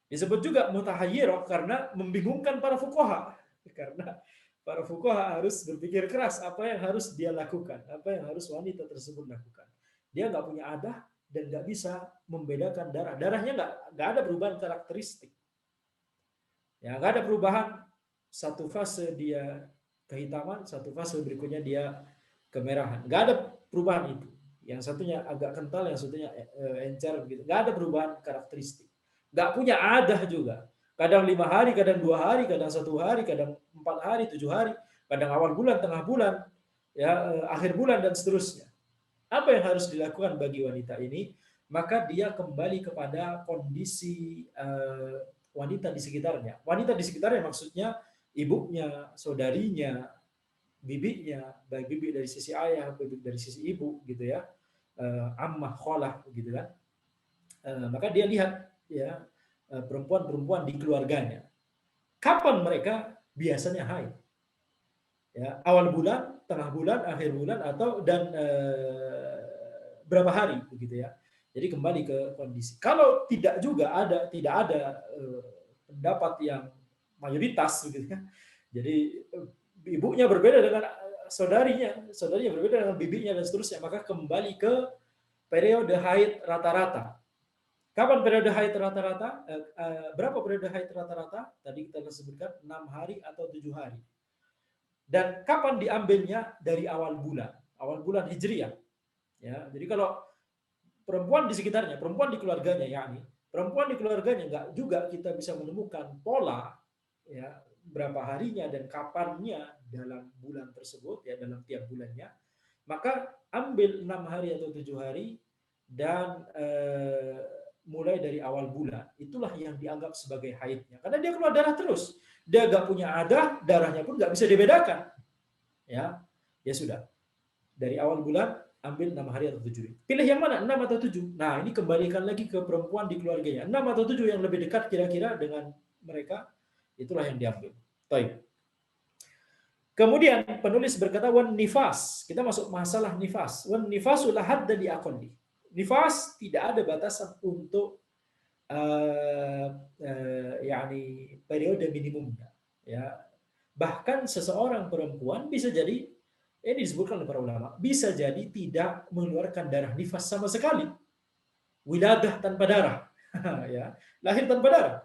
Disebut juga mutahayyirah karena membingungkan para fuqaha. Karena para fuqaha harus berpikir keras apa yang harus dia lakukan, apa yang harus wanita tersebut lakukan. Dia nggak punya adah dan nggak bisa membedakan darah. Darahnya nggak ada perubahan karakteristik. Ya, nggak ada perubahan. Satu fase dia kehitaman, satu fase berikutnya dia kemerahan. Nggak ada perubahan itu. Yang satunya agak kental, yang satunya encer begitu. Nggak ada perubahan karakteristik. Nggak punya adah juga. Kadang 5 hari, kadang 2 hari, kadang 1 hari, kadang 4 hari, 7 hari, kadang awal bulan, tengah bulan, ya akhir bulan dan seterusnya. Apa yang harus dilakukan bagi wanita ini? Maka dia kembali kepada kondisi wanita di sekitarnya. Wanita di sekitarnya maksudnya ibunya, saudarinya, bibinya, baik bibi dari sisi ayah, bibi dari sisi ibu gitu ya. Ammah, kholah gitu kan. Maka dia lihat ya perempuan-perempuan di keluarganya. Kapan mereka biasanya haid? Ya, awal bulan, tengah bulan, akhir bulan, atau berapa hari begitu ya. Jadi kembali ke kondisi. Kalau tidak ada pendapat yang mayoritas begitu ya. Jadi ibunya berbeda dengan saudarinya berbeda dengan bibinya dan seterusnya, maka kembali ke periode haid rata-rata. Kapan periode haid rata-rata? Berapa periode haid rata-rata? Tadi kita sebutkan 6 hari atau 7 hari. Dan kapan diambilnya? Dari awal bulan Hijriah. Ya, jadi kalau perempuan di sekitarnya, perempuan di keluarganya, yakni perempuan di keluarganya nggak juga kita bisa menemukan pola, ya berapa harinya dan kapannya dalam bulan tersebut, ya dalam tiap bulannya, maka ambil 6 hari atau 7 hari dan mulai dari awal bulan, itulah yang dianggap sebagai haidnya. Karena dia keluar darah terus. Dia gak punya adah, darahnya pun gak bisa dibedakan. Ya, ya sudah. Dari awal bulan, ambil 6 hari atau 7 hari. Pilih yang mana? 6 atau 7? Nah, ini kembalikan lagi ke perempuan di keluarganya. 6 atau 7 yang lebih dekat kira-kira dengan mereka, itulah yang diambil. Baik. Kemudian penulis berkata wan nifas. Kita masuk masalah nifas. Wan nifasul hadda li aqalli. Nifas tidak ada batasan untuk yakni periode minimumnya. Ya. Bahkan seseorang perempuan bisa jadi, ini disebutkan oleh para ulama, bisa jadi tidak mengeluarkan darah nifas sama sekali. Wiladah tanpa darah. Ya. Lahir tanpa darah.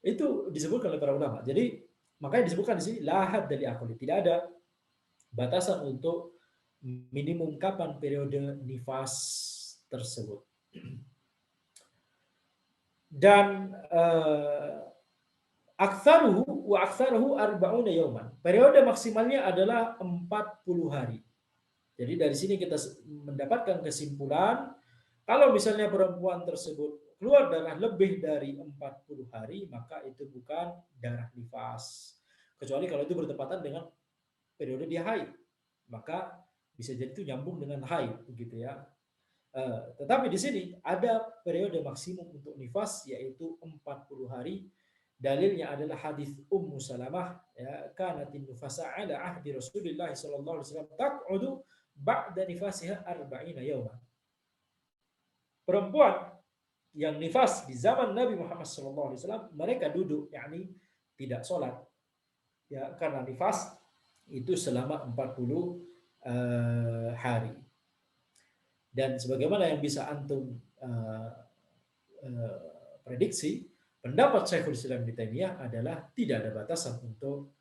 Itu disebutkan oleh para ulama. Jadi makanya disebutkan di sini lahad dari akali. Tidak ada batasan untuk minimum kapan periode nifas tersebut. Dan aktsaruhu wa aktsaruhu arba'una yauman. Periode maksimalnya adalah 40 hari. Jadi dari sini kita mendapatkan kesimpulan kalau misalnya perempuan tersebut keluar darah lebih dari 40 hari, maka itu bukan darah nifas. Kecuali kalau itu bertepatan dengan periode dia haid. Maka bisa jadi itu nyambung dengan haid, begitu ya. Tetapi di sini ada periode maksimum untuk nifas yaitu 40 hari. Dalilnya adalah hadis Ummu Salamah, ya, kanatin nufasa ala ahdi Rasulullah sallallahu alaihi wasallam taq'udu ba'da nifasiha 40 yawman. Perempuan yang nifas di zaman Nabi Muhammad sallallahu alaihi wasallam, mereka duduk, yakni tidak sholat. Ya, karena nifas itu selama 40 hari. Dan sebagaimana yang bisa antum prediksi, pendapat Syekhul Islam Ibnu Taimiyah adalah tidak ada batasan untuk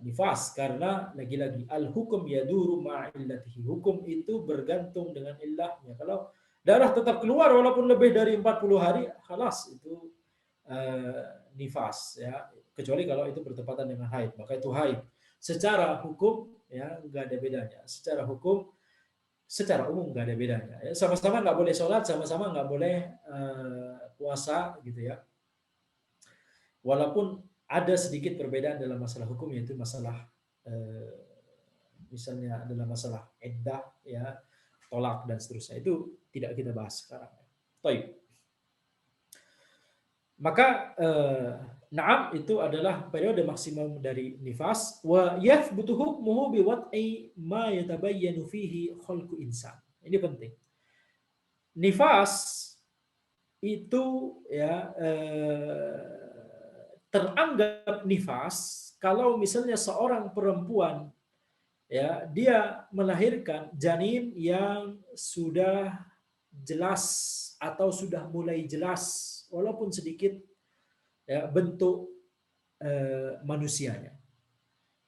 nifas, karena lagi-lagi al-hukum yaduru ma'illatihi. Hukum itu bergantung dengan illahnya. Kalau darah tetap keluar walaupun lebih dari 40 hari, khalas itu nifas, ya. Kecuali kalau itu bertepatan dengan haid, maka itu haid. Secara hukum ya nggak ada bedanya. Secara hukum, secara umum nggak ada bedanya. Ya, sama-sama nggak boleh sholat, sama-sama nggak boleh puasa, gitu ya. Walaupun ada sedikit perbedaan dalam masalah hukum, yaitu masalah misalnya adalah masalah iddah, ya, tolak dan seterusnya. Itu tidak kita bahas sekarang. Baik. Maka na'am itu adalah periode maksimum dari nifas. Wa yathbutu hukmuhu biwad'i ma yatabayyanu fihi khalqu insan. Ini penting. Nifas itu ya teranggap nifas kalau misalnya seorang perempuan ya dia melahirkan janin yang sudah jelas atau sudah mulai jelas walaupun sedikit ya bentuk manusianya.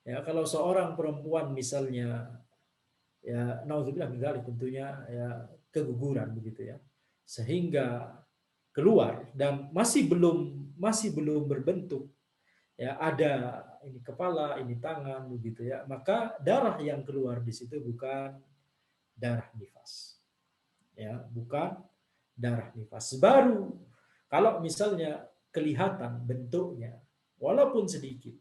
Ya, kalau seorang perempuan misalnya ya naudzubillah min dzalik, tentunya ya keguguran begitu ya, sehingga keluar dan masih belum berbentuk ya, ada ini kepala, ini tangan begitu ya, maka darah yang keluar di situ bukan darah nifas. Ya, bukan darah nifas. Baru kalau misalnya kelihatan bentuknya walaupun sedikit,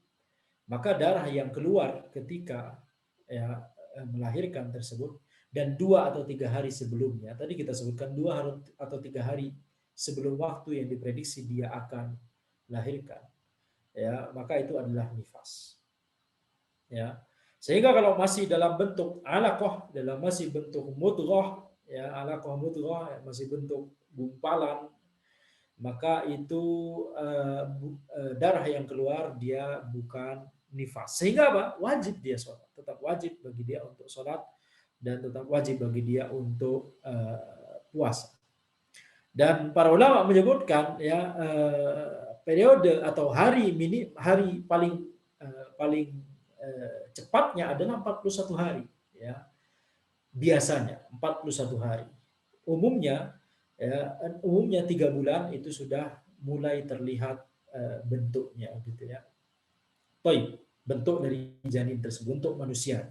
maka darah yang keluar ketika ya melahirkan tersebut dan 2 atau 3 hari sebelumnya, tadi kita sebutkan 2 atau 3 hari sebelum waktu yang diprediksi dia akan lahirkan, ya, maka itu adalah nifas. Ya. Sehingga kalau masih dalam bentuk alaqah, dalam masih bentuk mudghah, ya, alaqah mudghah, masih bentuk gumpalan, maka itu darah yang keluar dia bukan nifas. Sehingga apa? Wajib dia sholat. Tetap wajib bagi dia untuk sholat dan tetap wajib bagi dia untuk puasa. Dan para ulama menyebutkan ya periode atau hari paling cepatnya adalah 41 hari, ya. Biasanya 41 hari. Umumnya 3 bulan itu sudah mulai terlihat bentuknya, gitu ya. Baik, bentuk dari janin tersebut, bentuk manusia.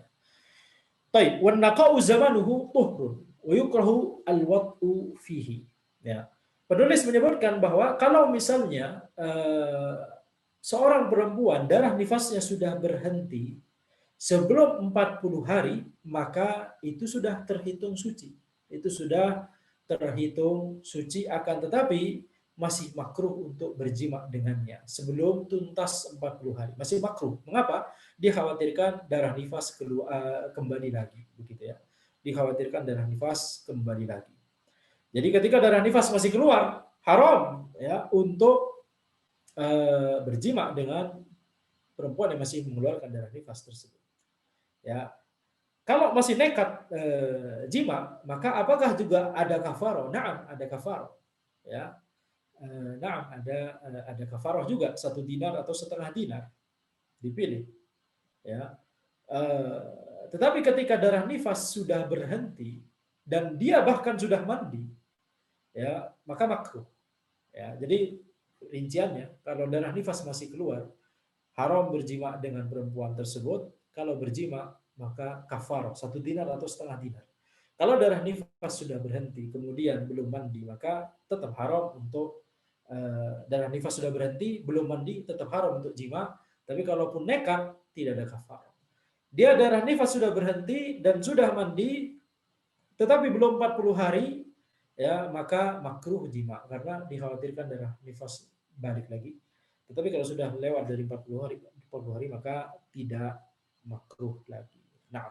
Baik, wan naqa'u zamanuhu tuhrun wa yukrahu al-wad'u fihi. Ya. Penulis menyebutkan bahwa kalau misalnya seorang perempuan darah nifasnya sudah berhenti sebelum 40 hari, maka itu sudah terhitung suci. Itu sudah terhitung suci, akan tetapi masih makruh untuk berjima dengannya sebelum tuntas 40 hari. Masih makruh. Mengapa? Dikhawatirkan darah nifas kembali lagi, begitu ya. Dikhawatirkan darah nifas kembali lagi. Jadi ketika darah nifas masih keluar, haram ya untuk berjima dengan perempuan yang masih mengeluarkan darah nifas tersebut. Ya, kalau masih nekat jima, maka apakah juga ada kafaro? Naam, ada kafaro. Ya, naam, ada kafaro juga, 1 dinar atau setengah dinar dipilih. Ya, tetapi ketika darah nifas sudah berhenti dan dia bahkan sudah mandi, ya maka makruh. Ya, jadi rinciannya, kalau darah nifas masih keluar, haram berjima dengan perempuan tersebut. Kalau berjima, maka kafar 1 dinar atau setengah dinar. Kalau darah nifas sudah berhenti, kemudian belum mandi, maka tetap haram untuk darah nifas sudah berhenti, belum mandi, tetap haram untuk jima. Tapi kalaupun nekat, tidak ada kafar. Dia darah nifas sudah berhenti dan sudah mandi, tetapi belum 40 hari, ya maka makruh jima karena dikhawatirkan darah nifas balik lagi. Tetapi kalau sudah lewat dari 40 hari maka tidak makruh lagi. Nah,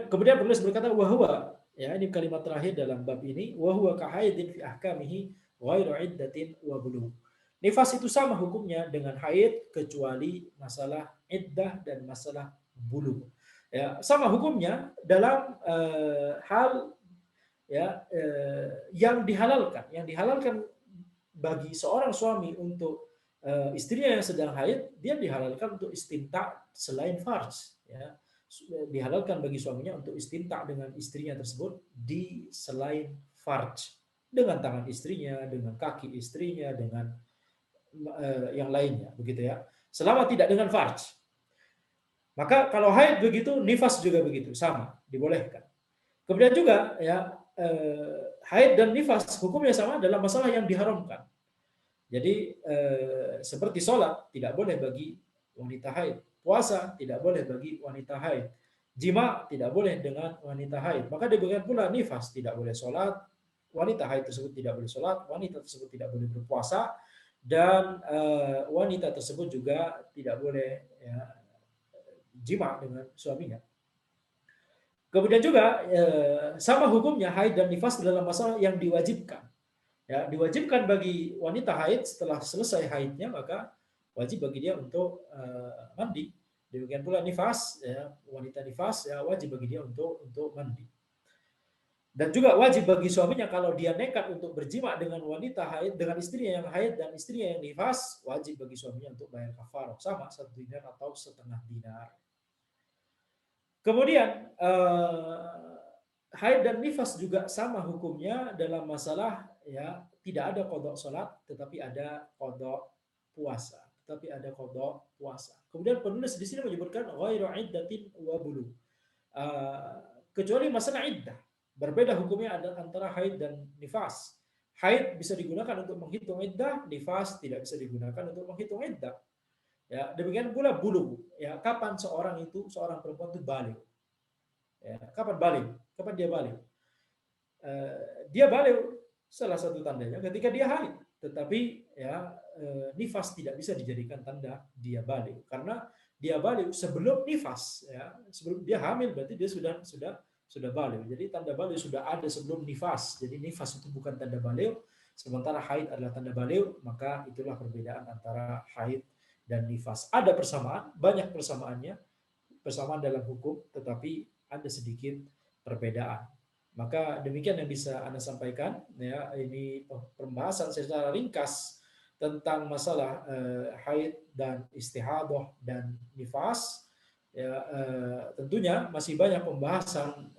kemudian penulis berkata wahwa, ya ini kalimat terakhir dalam bab ini, wahwa kahaidin fi ahkamihi ghairu iddatin wa bulugh. Nifas itu sama hukumnya dengan haid kecuali masalah iddah dan masalah bulu. Ya, sama hukumnya dalam hal ya yang dihalalkan bagi seorang suami untuk istrinya yang sedang haid, dia dihalalkan untuk istinta selain farj, ya. Dihalalkan bagi suaminya untuk istinta dengan istrinya tersebut di selain farj, dengan tangan istrinya, dengan kaki istrinya, dengan yang lainnya, begitu ya. Selama tidak dengan farj. Maka kalau haid begitu, nifas juga begitu, sama, dibolehkan. Kemudian juga ya haid dan nifas hukumnya sama dalam masalah yang diharamkan. Jadi seperti sholat tidak boleh bagi wanita haid, puasa tidak boleh bagi wanita haid, jima tidak boleh dengan wanita haid. Maka demikian pula nifas tidak boleh sholat, wanita haid tersebut tidak boleh sholat, wanita tersebut tidak boleh berpuasa, dan wanita tersebut juga tidak boleh ya, jima dengan suaminya. Kemudian juga sama hukumnya haid dan nifas dalam masalah yang diwajibkan. Ya, diwajibkan bagi wanita haid setelah selesai haidnya maka wajib bagi dia untuk mandi. Demikian pula nifas, ya, wanita nifas ya wajib bagi dia untuk mandi. Dan juga wajib bagi suaminya kalau dia nekat untuk berjima dengan wanita haid, dengan istrinya yang haid dan istrinya yang nifas, wajib bagi suaminya untuk bayar kafarah sama 1 dinar atau setengah dinar. Kemudian haid dan nifas juga sama hukumnya dalam masalah ya tidak ada qada salat tetapi ada qada puasa. Kemudian penulis di sini menyebutkan ghairu iddatin wa bulu. Kecuali masalah iddah. Berbeda hukumnya antara haid dan nifas. Haid bisa digunakan untuk menghitung iddah, nifas tidak bisa digunakan untuk menghitung iddah. Ya, demikian pula bulu. Ya, kapan seorang perempuan itu balik? Ya, kapan balik? Kapan dia balik? Dia balik salah satu tandanya ketika dia haid. Tetapi ya nifas tidak bisa dijadikan tanda dia balik karena dia balik sebelum nifas, ya. Sebelum dia hamil berarti dia sudah balik. Jadi tanda balik sudah ada sebelum nifas. Jadi nifas itu bukan tanda balik, sementara haid adalah tanda balik, maka itulah perbedaan antara haid dan nifas. Ada persamaan, banyak persamaan dalam hukum, tetapi ada sedikit perbedaan. Maka demikian yang bisa Anda sampaikan, ya, ini pembahasan secara ringkas tentang masalah haid dan istihadah dan nifas. Ya, tentunya masih banyak pembahasan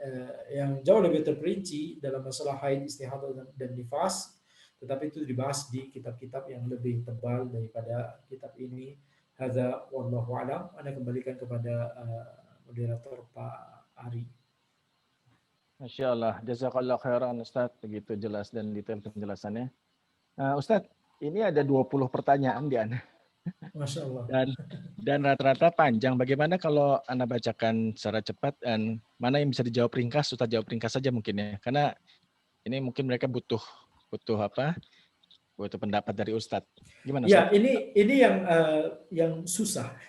yang jauh lebih terperinci dalam masalah haid, istihadah dan nifas, tetapi itu dibahas di kitab-kitab yang lebih tebal daripada kitab ini. Hadza wallahu a'lam. Anda kembalikan kepada moderator Pak Ari. Masya Allah, jazakallah khairan Ustadz, begitu jelas dan detail penjelasannya. Ustadz, ini ada 20 pertanyaan di Ana Masya Allah. dan rata-rata panjang. Bagaimana kalau Anda bacakan secara cepat dan mana yang bisa dijawab ringkas, Ustadz jawab ringkas saja mungkin ya. Karena ini mungkin mereka butuh apa? Butuh pendapat dari Ustadz. Gimana Ya, Ustadz? ini yang susah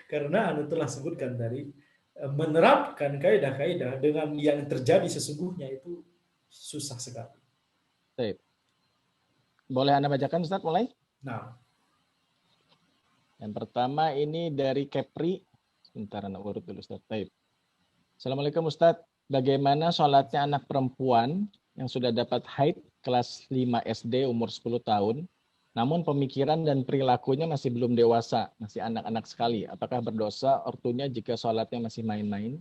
karena Anda telah sebutkan tadi menerapkan kaidah-kaidah dengan yang terjadi sesungguhnya itu susah sekali. Baik. Boleh Anda bacakan Ustadz mulai? Nah, Yang pertama ini dari Kepri. Sebentar anak urut dulu Ustadz. Baik. Assalamualaikum Ustadz. Bagaimana sholatnya anak perempuan yang sudah dapat haid kelas 5 SD umur 10 tahun, namun pemikiran dan perilakunya masih belum dewasa, masih anak-anak sekali. Apakah berdosa ortunya jika sholatnya masih main-main?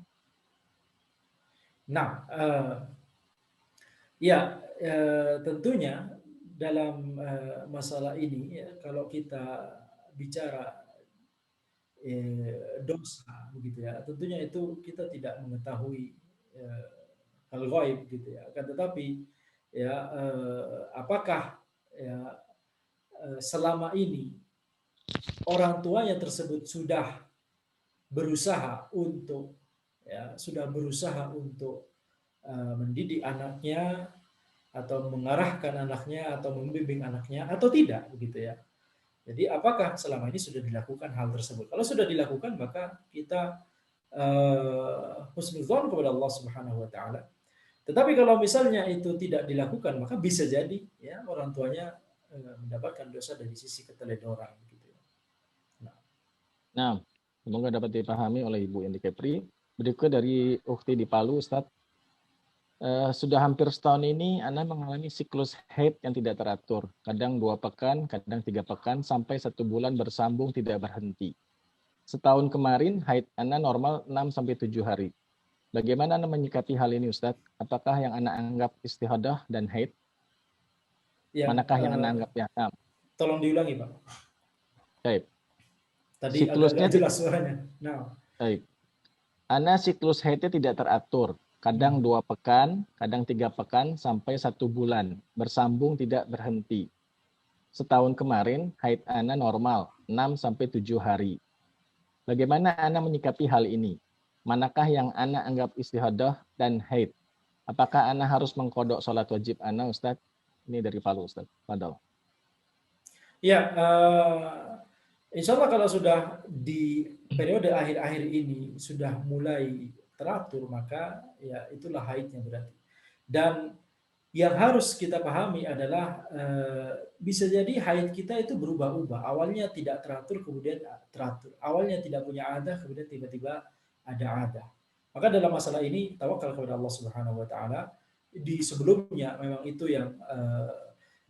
nah, ya tentunya dalam masalah ini ya, kalau kita bicara dosa begitu ya, tentunya itu kita tidak mengetahui eh, hal gaib gitu ya. Akan tetapi ya apakah ya selama ini orang tuanya tersebut sudah berusaha untuk mendidik anaknya atau mengarahkan anaknya atau membimbing anaknya atau tidak begitu ya. Jadi apakah selama ini sudah dilakukan hal tersebut? Kalau sudah dilakukan maka kita husnuzon kepada Allah Subhanahu wa taala. Tetapi kalau misalnya itu tidak dilakukan maka bisa jadi ya orang tuanya mendapatkan dosa dari sisi keteledoran gitu ya. Nah, Nah, semoga dapat dipahami oleh Ibu yang di Kepri. Berikut dari Ukti di Palu, Ustadz. Sudah hampir setahun ini Ana mengalami siklus haid yang tidak teratur. Kadang 2 pekan, kadang 3 pekan, sampai 1 bulan bersambung tidak berhenti. Setahun kemarin haid Ana normal 6-7 hari. Bagaimana Anda menyikapi hal ini Ustadz? Apakah yang Anda anggap istihadah dan haid? ya Manakah yang Anda anggap yang tolong diulangi Pak. haid? Tadi agak-agak Siklusnya jelas suaranya. Nah, haid. Ana siklus haidnya tidak teratur. Kadang 2 pekan, kadang 3 pekan, sampai 1 bulan. Bersambung tidak berhenti. Setahun kemarin, haid Ana normal, 6-7 hari. Bagaimana Ana menyikapi hal ini? Manakah yang Ana anggap istihadah dan haid? Apakah Ana harus mengkodok sholat wajib Ana, Ustadz? Ini dari Palu, Ustadz. Padahal. ya insya Allah kalau sudah di periode akhir-akhir ini sudah mulai teratur maka ya itulah haidnya berarti. Dan yang harus kita pahami adalah bisa jadi haid kita itu berubah-ubah. Awalnya tidak teratur, kemudian teratur. Awalnya tidak punya adah, kemudian tiba-tiba ada adah. Maka dalam masalah ini tawakal kepada Allah Subhanahu wa taala. Di sebelumnya memang itu yang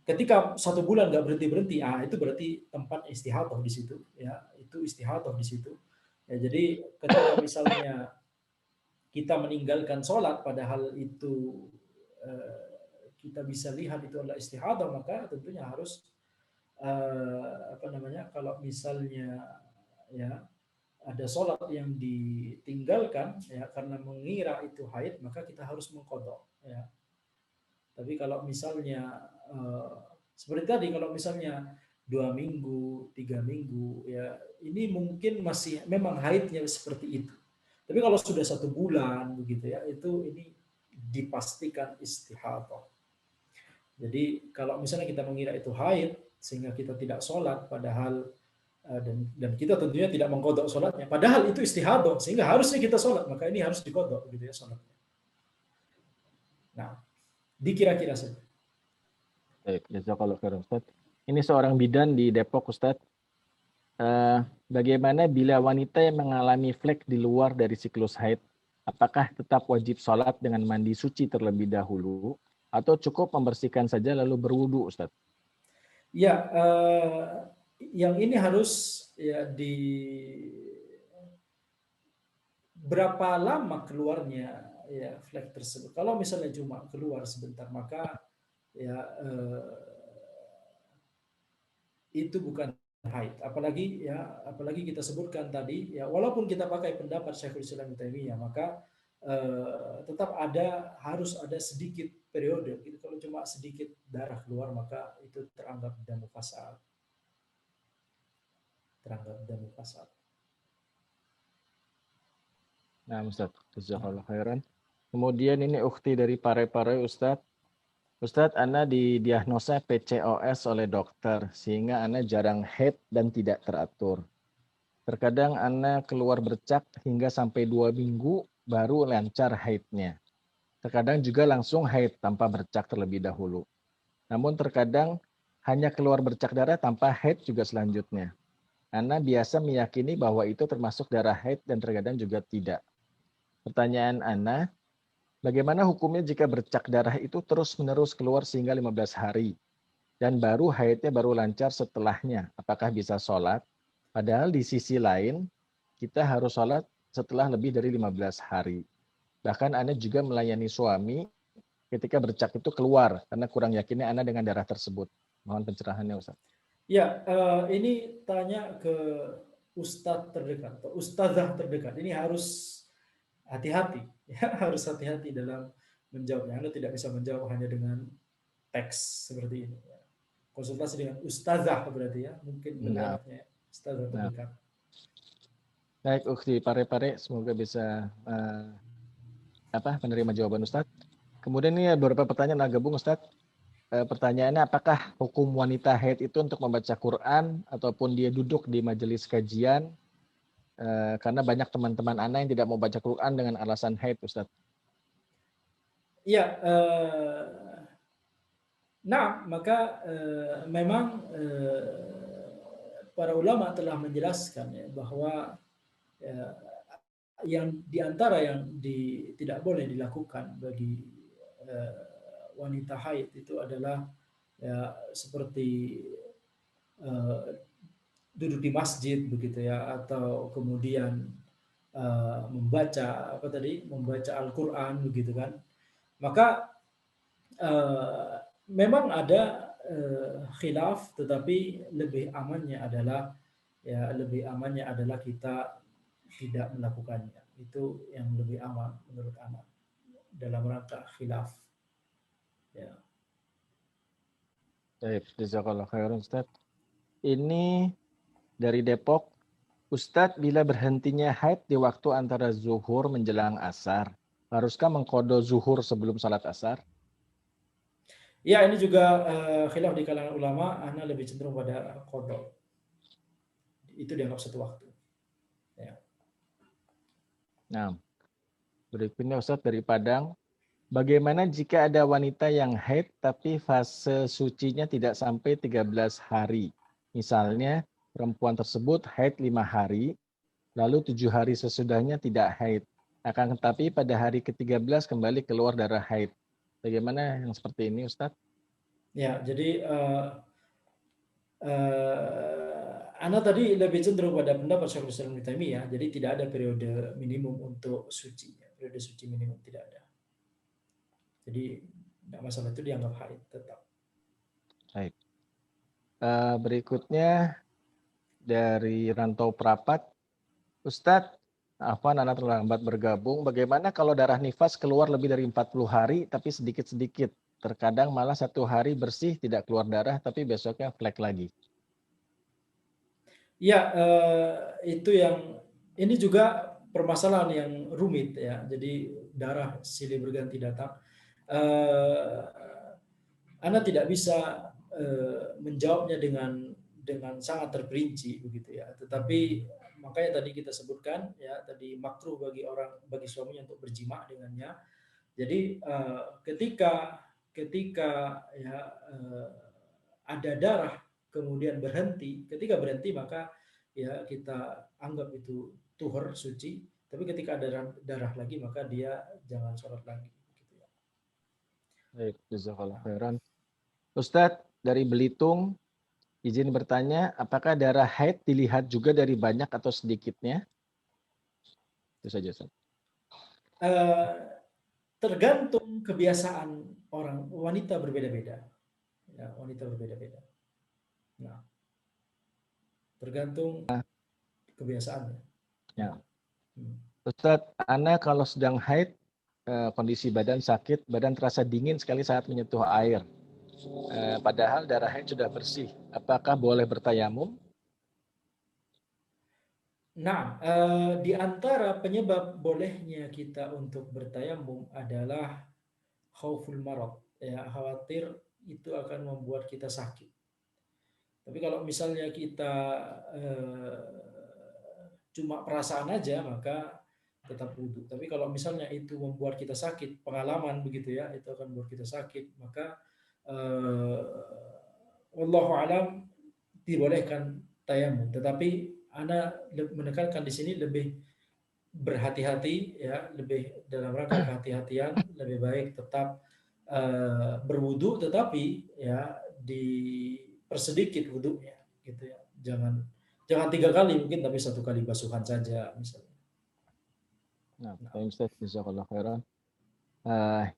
ketika 1 bulan nggak berhenti-berhenti, itu berarti tempat istihadah di situ, ya itu istihadah di situ. Ya, jadi ketika misalnya kita meninggalkan sholat padahal itu eh, kita bisa lihat itu adalah istihadah maka tentunya harus apa namanya kalau misalnya ya ada sholat yang ditinggalkan ya karena mengira itu haid maka kita harus mengkodok ya. Tapi kalau misalnya seperti tadi kalau misalnya 2 minggu 3 minggu ya ini mungkin masih memang haidnya seperti itu. Tapi kalau sudah 1 bulan begitu ya itu ini dipastikan istihadah. Jadi kalau misalnya kita mengira itu haid sehingga kita tidak sholat padahal dan kita tentunya tidak mengkodok sholatnya padahal itu istihadah sehingga harusnya kita sholat maka ini harus dikodok gitu ya sholatnya. Nah, dikira-kira saja. Baik, jazakallah khairan, Ustadz. Ini seorang bidan di Depok, Ustadz. Bagaimana bila wanita yang mengalami flek di luar dari siklus haid, apakah tetap wajib sholat dengan mandi suci terlebih dahulu, atau cukup membersihkan saja lalu berwudu, Ustadz? Ya, yang ini harus ya di berapa lama keluarnya ya flek tersebut. Kalau misalnya cuma keluar sebentar maka ya itu bukan haid. Apalagi kita sebutkan tadi ya walaupun kita pakai pendapat Syekhul Islam Ibnu Taimiyah maka tetap harus ada sedikit periode. Gitu. Kalau cuma sedikit darah keluar maka itu teranggap damu fasad, teranggap damu fasad. Nah, Ustaz, Nah, jazakallah khairan. Kemudian ini ukhti dari Pare-Pare, Ustaz. Ustaz, Ana didiagnosa PCOS oleh dokter, sehingga Ana jarang haid dan tidak teratur. Terkadang Ana keluar bercak hingga sampai 2 minggu baru lancar haidnya. Terkadang juga langsung haid tanpa bercak terlebih dahulu. Namun terkadang hanya keluar bercak darah tanpa haid juga selanjutnya. Ana biasa meyakini bahwa itu termasuk darah haid dan terkadang juga tidak. Pertanyaan Ana, bagaimana hukumnya jika bercak darah itu terus-menerus keluar sehingga 15 hari dan baru haidnya baru lancar setelahnya? Apakah bisa sholat? Padahal di sisi lain, kita harus sholat setelah lebih dari 15 hari. Bahkan Ana juga melayani suami ketika bercak itu keluar karena kurang yakinnya Ana dengan darah tersebut. Mohon pencerahannya, Ustaz. ya, ini tanya ke ustadz terdekat atau ustazah terdekat. Ini harus hati-hati, ya, harus hati-hati dalam menjawabnya. Anda tidak bisa menjawab hanya dengan teks seperti ini. Konsultasi dengan ustazah berarti ya, mungkin lebih Nah, enaknya ustazah nah. terdekat. Baik, Ukti Pare-Pare, semoga bisa menerima jawaban Ustaz. Kemudian ini ada beberapa pertanyaan yang gabung, Ustaz. Pertanyaannya, apakah hukum wanita haid itu untuk membaca Quran ataupun dia duduk di majelis kajian? Karena banyak teman-teman Ana yang tidak mau baca Quran dengan alasan haid, Ustaz. Ya, nah maka memang para ulama telah menjelaskan ya, bahwa ya, yang diantara yang tidak boleh dilakukan bagi eh, wanita haid itu adalah ya seperti eh, duduk di masjid begitu ya, atau kemudian membaca Al-Quran begitu kan. Maka eh, memang ada khilaf, tetapi lebih amannya adalah kita tidak melakukannya. Itu yang lebih aman menurut anak dalam rangka khilaf. Ya. Baik, jazakallah khairan, Ustaz. Ini dari Depok. Ustadz, bila berhentinya haid di waktu antara zuhur menjelang asar, haruskah mengkodo zuhur sebelum salat asar? Ya, ini juga khilaf di kalangan ulama. Ana lebih cenderung pada kodok. Itu dianggap satu waktu. Ya. Nah, berikutnya Ustadz dari Padang. Bagaimana jika ada wanita yang haid tapi fase sucinya tidak sampai 13 hari? Misalnya, perempuan tersebut haid 5 hari, lalu 7 hari sesudahnya tidak haid. Akan tetapi pada hari ke-13 kembali keluar darah haid. Bagaimana yang seperti ini, Ustadz? Ya, jadi Ana tadi lebih cenderung pada pendapat Syekhul Islam Ibnu Taimiyah, jadi tidak ada periode minimum untuk suci. Periode suci minimum tidak ada. Jadi tidak masalah, itu dianggap haid tetap. Baik. Berikutnya dari Rantau Prapat. Ustadz, Afwan, Anda terlambat bergabung. Bagaimana kalau darah nifas keluar lebih dari 40 hari tapi sedikit-sedikit? Terkadang malah 1 hari bersih tidak keluar darah tapi besoknya flek lagi. Ya, itu ini juga permasalahan yang rumit ya. Jadi darah silih berganti datang. Eh, Anda tidak bisa menjawabnya dengan sangat terperinci begitu ya. Tetapi makanya tadi kita sebutkan ya, tadi makruh bagi suaminya untuk berjima dengannya. Jadi ketika ya ada darah kemudian berhenti, ketika berhenti maka ya kita anggap itu tuhur suci. Tapi ketika ada darah lagi maka dia jangan sholat lagi. Gitu ya. Baik, jazakallah khairan. Ustadz, dari Belitung, izin bertanya, apakah darah haid dilihat juga dari banyak atau sedikitnya? Itu saja, Ustadz. Eh, Tergantung kebiasaan orang, wanita berbeda-beda. Ya, wanita berbeda-beda. Nah, tergantung kebiasaannya. Ya. Ya. Ustadz, Ana kalau sedang haid, kondisi badan sakit, badan terasa dingin sekali saat menyentuh air. Padahal darah haid sudah bersih. Apakah boleh bertayamum? Nah, di antara penyebab bolehnya kita untuk bertayamum adalah khauful marad, ya, khawatir itu akan membuat kita sakit. Tapi kalau misalnya kita cuma perasaan aja, maka tetap wudhu. Tapi kalau misalnya itu membuat kita sakit, pengalaman begitu ya, itu akan membuat kita sakit, maka eh, wallahu alam dibolehkan tayamum. Tetapi Anda menekankan di sini lebih berhati-hati ya, lebih dalam rangka kehati-hatian, lebih baik tetap berwudu, tetapi ya dipersedikit wudunya gitu ya. Jangan jangan 3 kali mungkin, tapi 1 kali basuhan saja misalnya. Nah, Nah, Ustadz, jazakallah khairan.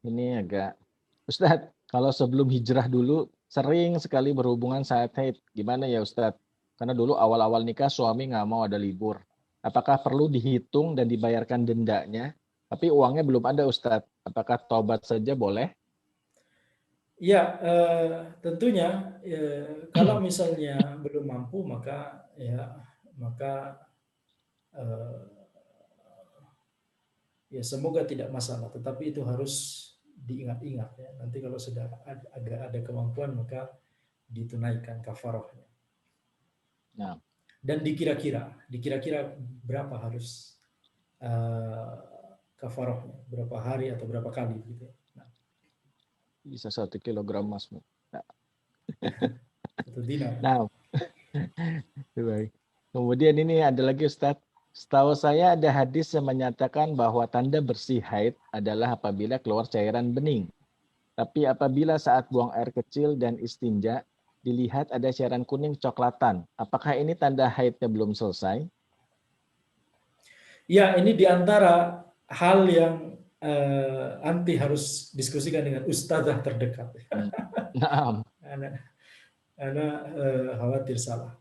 Ini agak, Ustadz, kalau sebelum hijrah dulu sering sekali berhubungan saat haid. Gimana ya Ustadz? Karena dulu awal-awal nikah suami nggak mau ada libur. Apakah perlu dihitung dan dibayarkan dendanya? Tapi uangnya belum ada Ustadz. Apakah taubat saja boleh? ya tentunya kalau misalnya belum mampu maka ya maka eh, ya semoga tidak masalah, tetapi itu harus diingat-ingat ya. Nanti kalau sudah agak ada kemampuan maka ditunaikan kafarahnya. Nah, Dan dikira-kira berapa harus eh, kafarahnya, berapa hari atau berapa kali gitu. Nah, bisa 1 kilogram emas. Nah, satu dinar. nah, baik. Kemudian ini ada lagi Ustadz. Setahu saya ada hadis yang menyatakan bahwa tanda bersih haid adalah apabila keluar cairan bening. Tapi apabila saat buang air kecil dan istinja, dilihat ada cairan kuning coklatan. Apakah ini tanda haidnya belum selesai? Ya, ini diantara hal yang anti harus diskusikan dengan ustazah terdekat. Hmm. Nah, Anak, anak khawatir salah.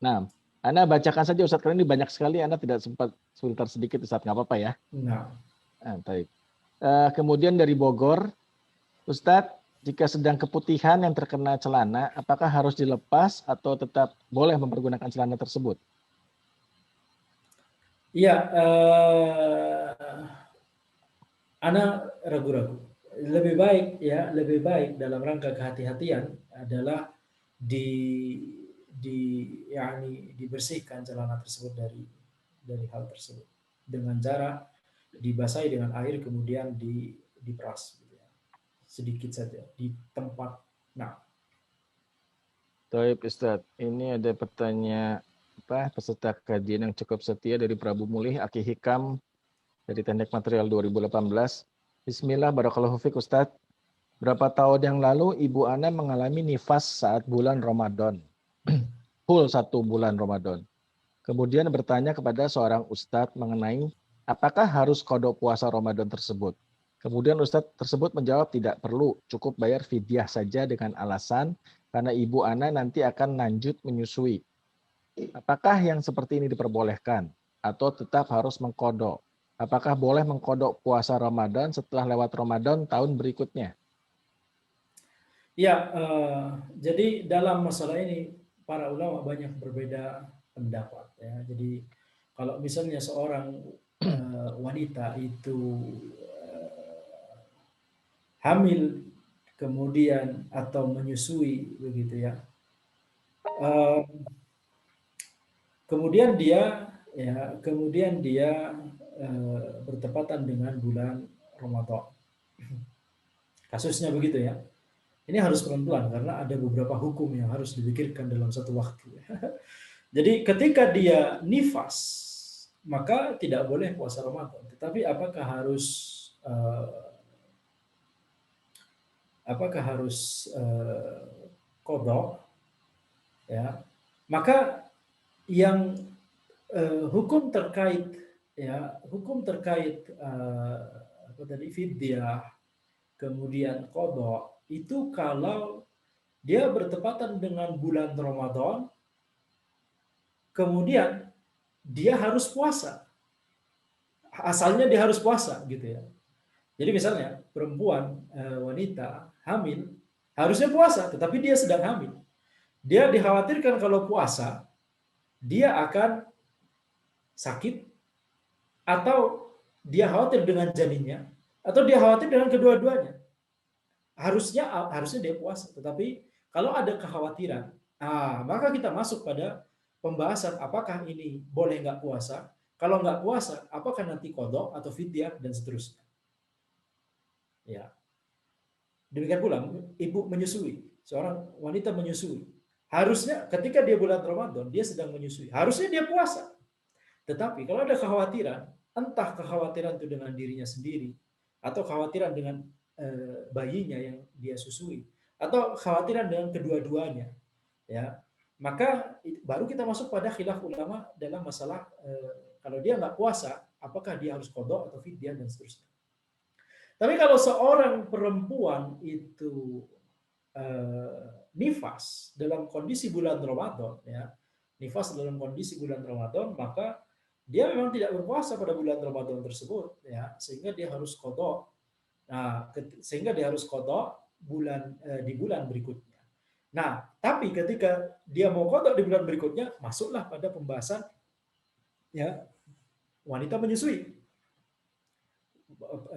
nah, Anda bacakan saja Ustadz, karena ini banyak sekali, Anda tidak sempat filter sedikit Ustadz, nggak apa-apa ya. Nah, Baik. Kemudian dari Bogor, Ustadz, jika sedang keputihan yang terkena celana, apakah harus dilepas atau tetap boleh mempergunakan celana tersebut? iya, anak ragu-ragu. Lebih baik ya, lebih baik dalam rangka kehati-hatian adalah di di yakni dibersihkan celana tersebut dari hal tersebut dengan cara dibasahi dengan air kemudian diperas gitu ya. Sedikit saja di tempat. Nah, Taib Ustadz, ini ada pertanyaan peserta kajian yang cukup setia dari Prabu Mulih, Aki Hikam dari Teknik Material 2018. Bismillah, barakallahu fiik Ustadz. Berapa tahun yang lalu Ibu Ana mengalami nifas saat bulan Ramadan. Full 1 bulan Ramadan. Kemudian bertanya kepada seorang Ustadz mengenai apakah harus kodok puasa Ramadan tersebut. Kemudian Ustadz tersebut menjawab tidak perlu, cukup bayar fidyah saja dengan alasan karena Ibu Ana nanti akan lanjut menyusui. Apakah yang seperti ini diperbolehkan atau tetap harus mengkodok? Apakah boleh mengkodok puasa Ramadan setelah lewat Ramadan tahun berikutnya? ya jadi dalam masalah ini para ulama banyak berbeda pendapat ya. Jadi kalau misalnya seorang wanita itu hamil kemudian atau menyusui begitu ya. Eh, kemudian dia bertepatan dengan bulan Ramadan. Kasusnya begitu ya. Ini harus pelan-pelan karena ada beberapa hukum yang harus dipikirkan dalam satu waktu. Jadi ketika dia nifas, maka tidak boleh puasa Ramadan. Tetapi apakah harus kodok? Ya, maka yang hukum terkait apa tadi fidyah kemudian kodok itu kalau dia bertepatan dengan bulan Ramadan kemudian dia harus puasa asalnya dia harus puasa gitu ya. Jadi misalnya perempuan wanita hamil harusnya puasa, tetapi dia sedang hamil. Dia dikhawatirkan kalau puasa dia akan sakit, atau dia khawatir dengan janinnya, atau dia khawatir dengan kedua-duanya. Harusnya dia puasa, tetapi kalau ada kekhawatiran, maka kita masuk pada pembahasan apakah ini boleh nggak puasa. Kalau nggak puasa, apakah nanti kodok atau fidyah dan seterusnya. Ya, demikian pula ibu menyusui, seorang wanita menyusui. Harusnya ketika dia bulan Ramadan, dia sedang menyusui. Harusnya dia puasa. Tetapi kalau ada kekhawatiran, entah kekhawatiran itu dengan dirinya sendiri, atau kekhawatiran dengan bayinya yang dia susui, atau kekhawatiran dengan kedua-duanya, ya, maka baru kita masuk pada khilaf ulama dalam masalah kalau dia nggak puasa, apakah dia harus qadha atau fidyah dan seterusnya. Tapi kalau seorang perempuan itu nifas dalam kondisi bulan Ramadan, ya, nifas dalam kondisi bulan Ramadan, maka dia memang tidak berpuasa pada bulan Ramadan tersebut, ya, sehingga dia harus qadha. Nah, sehingga dia harus qadha di bulan berikutnya. Nah, tapi ketika dia mau qadha di bulan berikutnya, masuklah pada pembahasan ya wanita menyusui.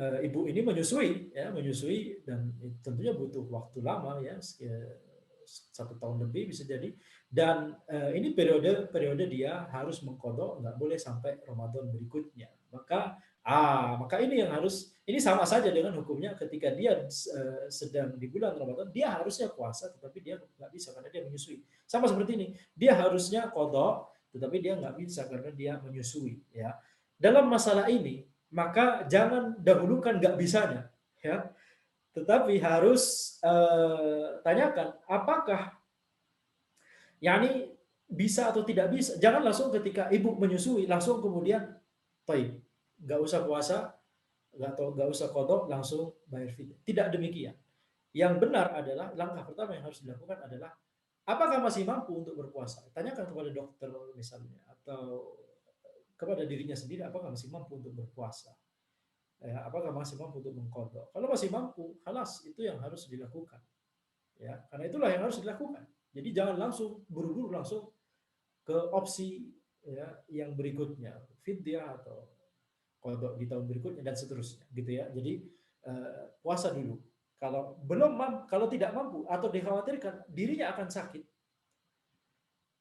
Ibu ini menyusui, ya, menyusui, dan tentunya butuh waktu lama, ya, 1 tahun lebih bisa jadi. Dan ini periode dia harus mengkodok, nggak boleh sampai Ramadan berikutnya. Maka ini yang harus, ini sama saja dengan hukumnya ketika dia sedang di bulan Ramadan, dia harusnya puasa, tetapi dia nggak bisa karena dia menyusui. Sama seperti ini, dia harusnya kodok, tetapi dia nggak bisa karena dia menyusui. Ya, dalam masalah ini maka jangan dahulukan nggak bisanya, ya, tetapi harus tanyakan apakah yakni bisa atau tidak bisa. Jangan langsung ketika ibu menyusui langsung kemudian taib, nggak usah puasa, nggak usah kodok, langsung bayar fidyah. Tidak demikian. Yang benar adalah langkah pertama yang harus dilakukan adalah apakah masih mampu untuk berpuasa. Tanyakan kepada dokter misalnya, atau kepada dirinya sendiri apakah masih mampu untuk berpuasa. Ya, apakah masih mampu untuk mengkodok? Kalau masih mampu, halas, itu yang harus dilakukan. Ya, karena itulah yang harus dilakukan. Jadi jangan langsung buru-buru langsung ke opsi, ya, yang berikutnya, fidyah atau kodok di tahun berikutnya dan seterusnya, gitu ya. Jadi puasa dulu. Kalau tidak mampu atau dikhawatirkan dirinya akan sakit,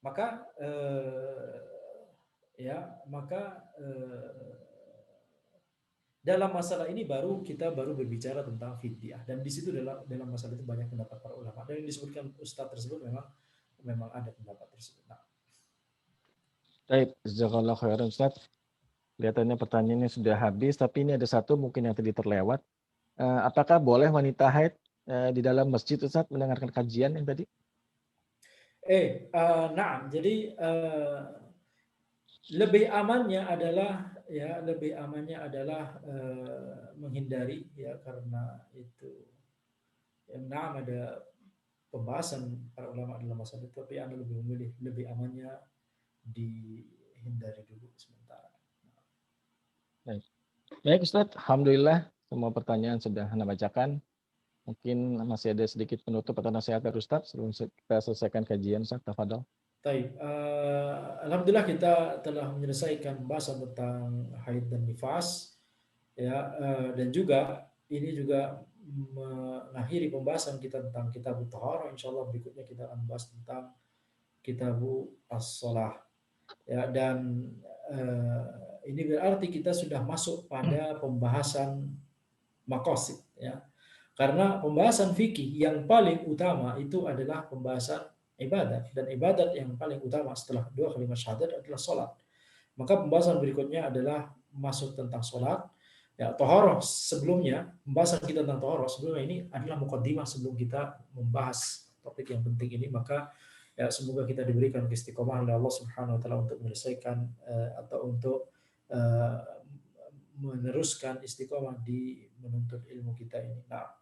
maka dalam masalah ini kita baru berbicara tentang fidyah, dan di situ dalam masalah itu banyak pendapat para ulama, dan yang disebutkan Ustadz tersebut memang ada pendapat tersebut. Nah, Baik, jazakallah khairan Ustaz. Kelihatannya pertanyaannya sudah habis, tapi ini ada satu mungkin yang tadi terlewat. Apakah boleh wanita haid di dalam masjid Ustaz mendengarkan kajian yang tadi? nah, jadi lebih amannya adalah menghindari, ya, karena itu nah ada pembahasan para ulama dalam masalah itu, tapi Anda lebih memilih lebih amannya dihindari dulu sementara. Baik. Baik Ustaz, alhamdulillah semua pertanyaan sudah Anda bacakan. Mungkin masih ada sedikit penutup atau nasihat dari Ustaz sebelum kita selesaikan kajian Ustaz. Tafadhol. Taib. Alhamdulillah kita telah menyelesaikan pembahasan tentang haid dan nifas, ya, dan juga ini juga mengakhiri pembahasan kita tentang kitab Thaharah. Insyaallah berikutnya kita akan bahas tentang kitab as-shalah, ya, dan ini berarti kita sudah masuk pada pembahasan maqasid, ya. Karena pembahasan fikih yang paling utama itu adalah pembahasan ibadat, dan ibadat yang paling utama setelah dua kalimat syahadat adalah sholat. Maka pembahasan berikutnya adalah masuk tentang sholat. Ya, toharoh sebelumnya, pembahasan kita tentang toharoh sebelumnya ini adalah mukaddimah sebelum kita membahas topik yang penting ini. Maka ya, semoga kita diberikan istiqomah oleh Allah Subhanahu wa taala untuk menyelesaikan atau untuk meneruskan istiqomah di menuntut ilmu kita ini. Nah,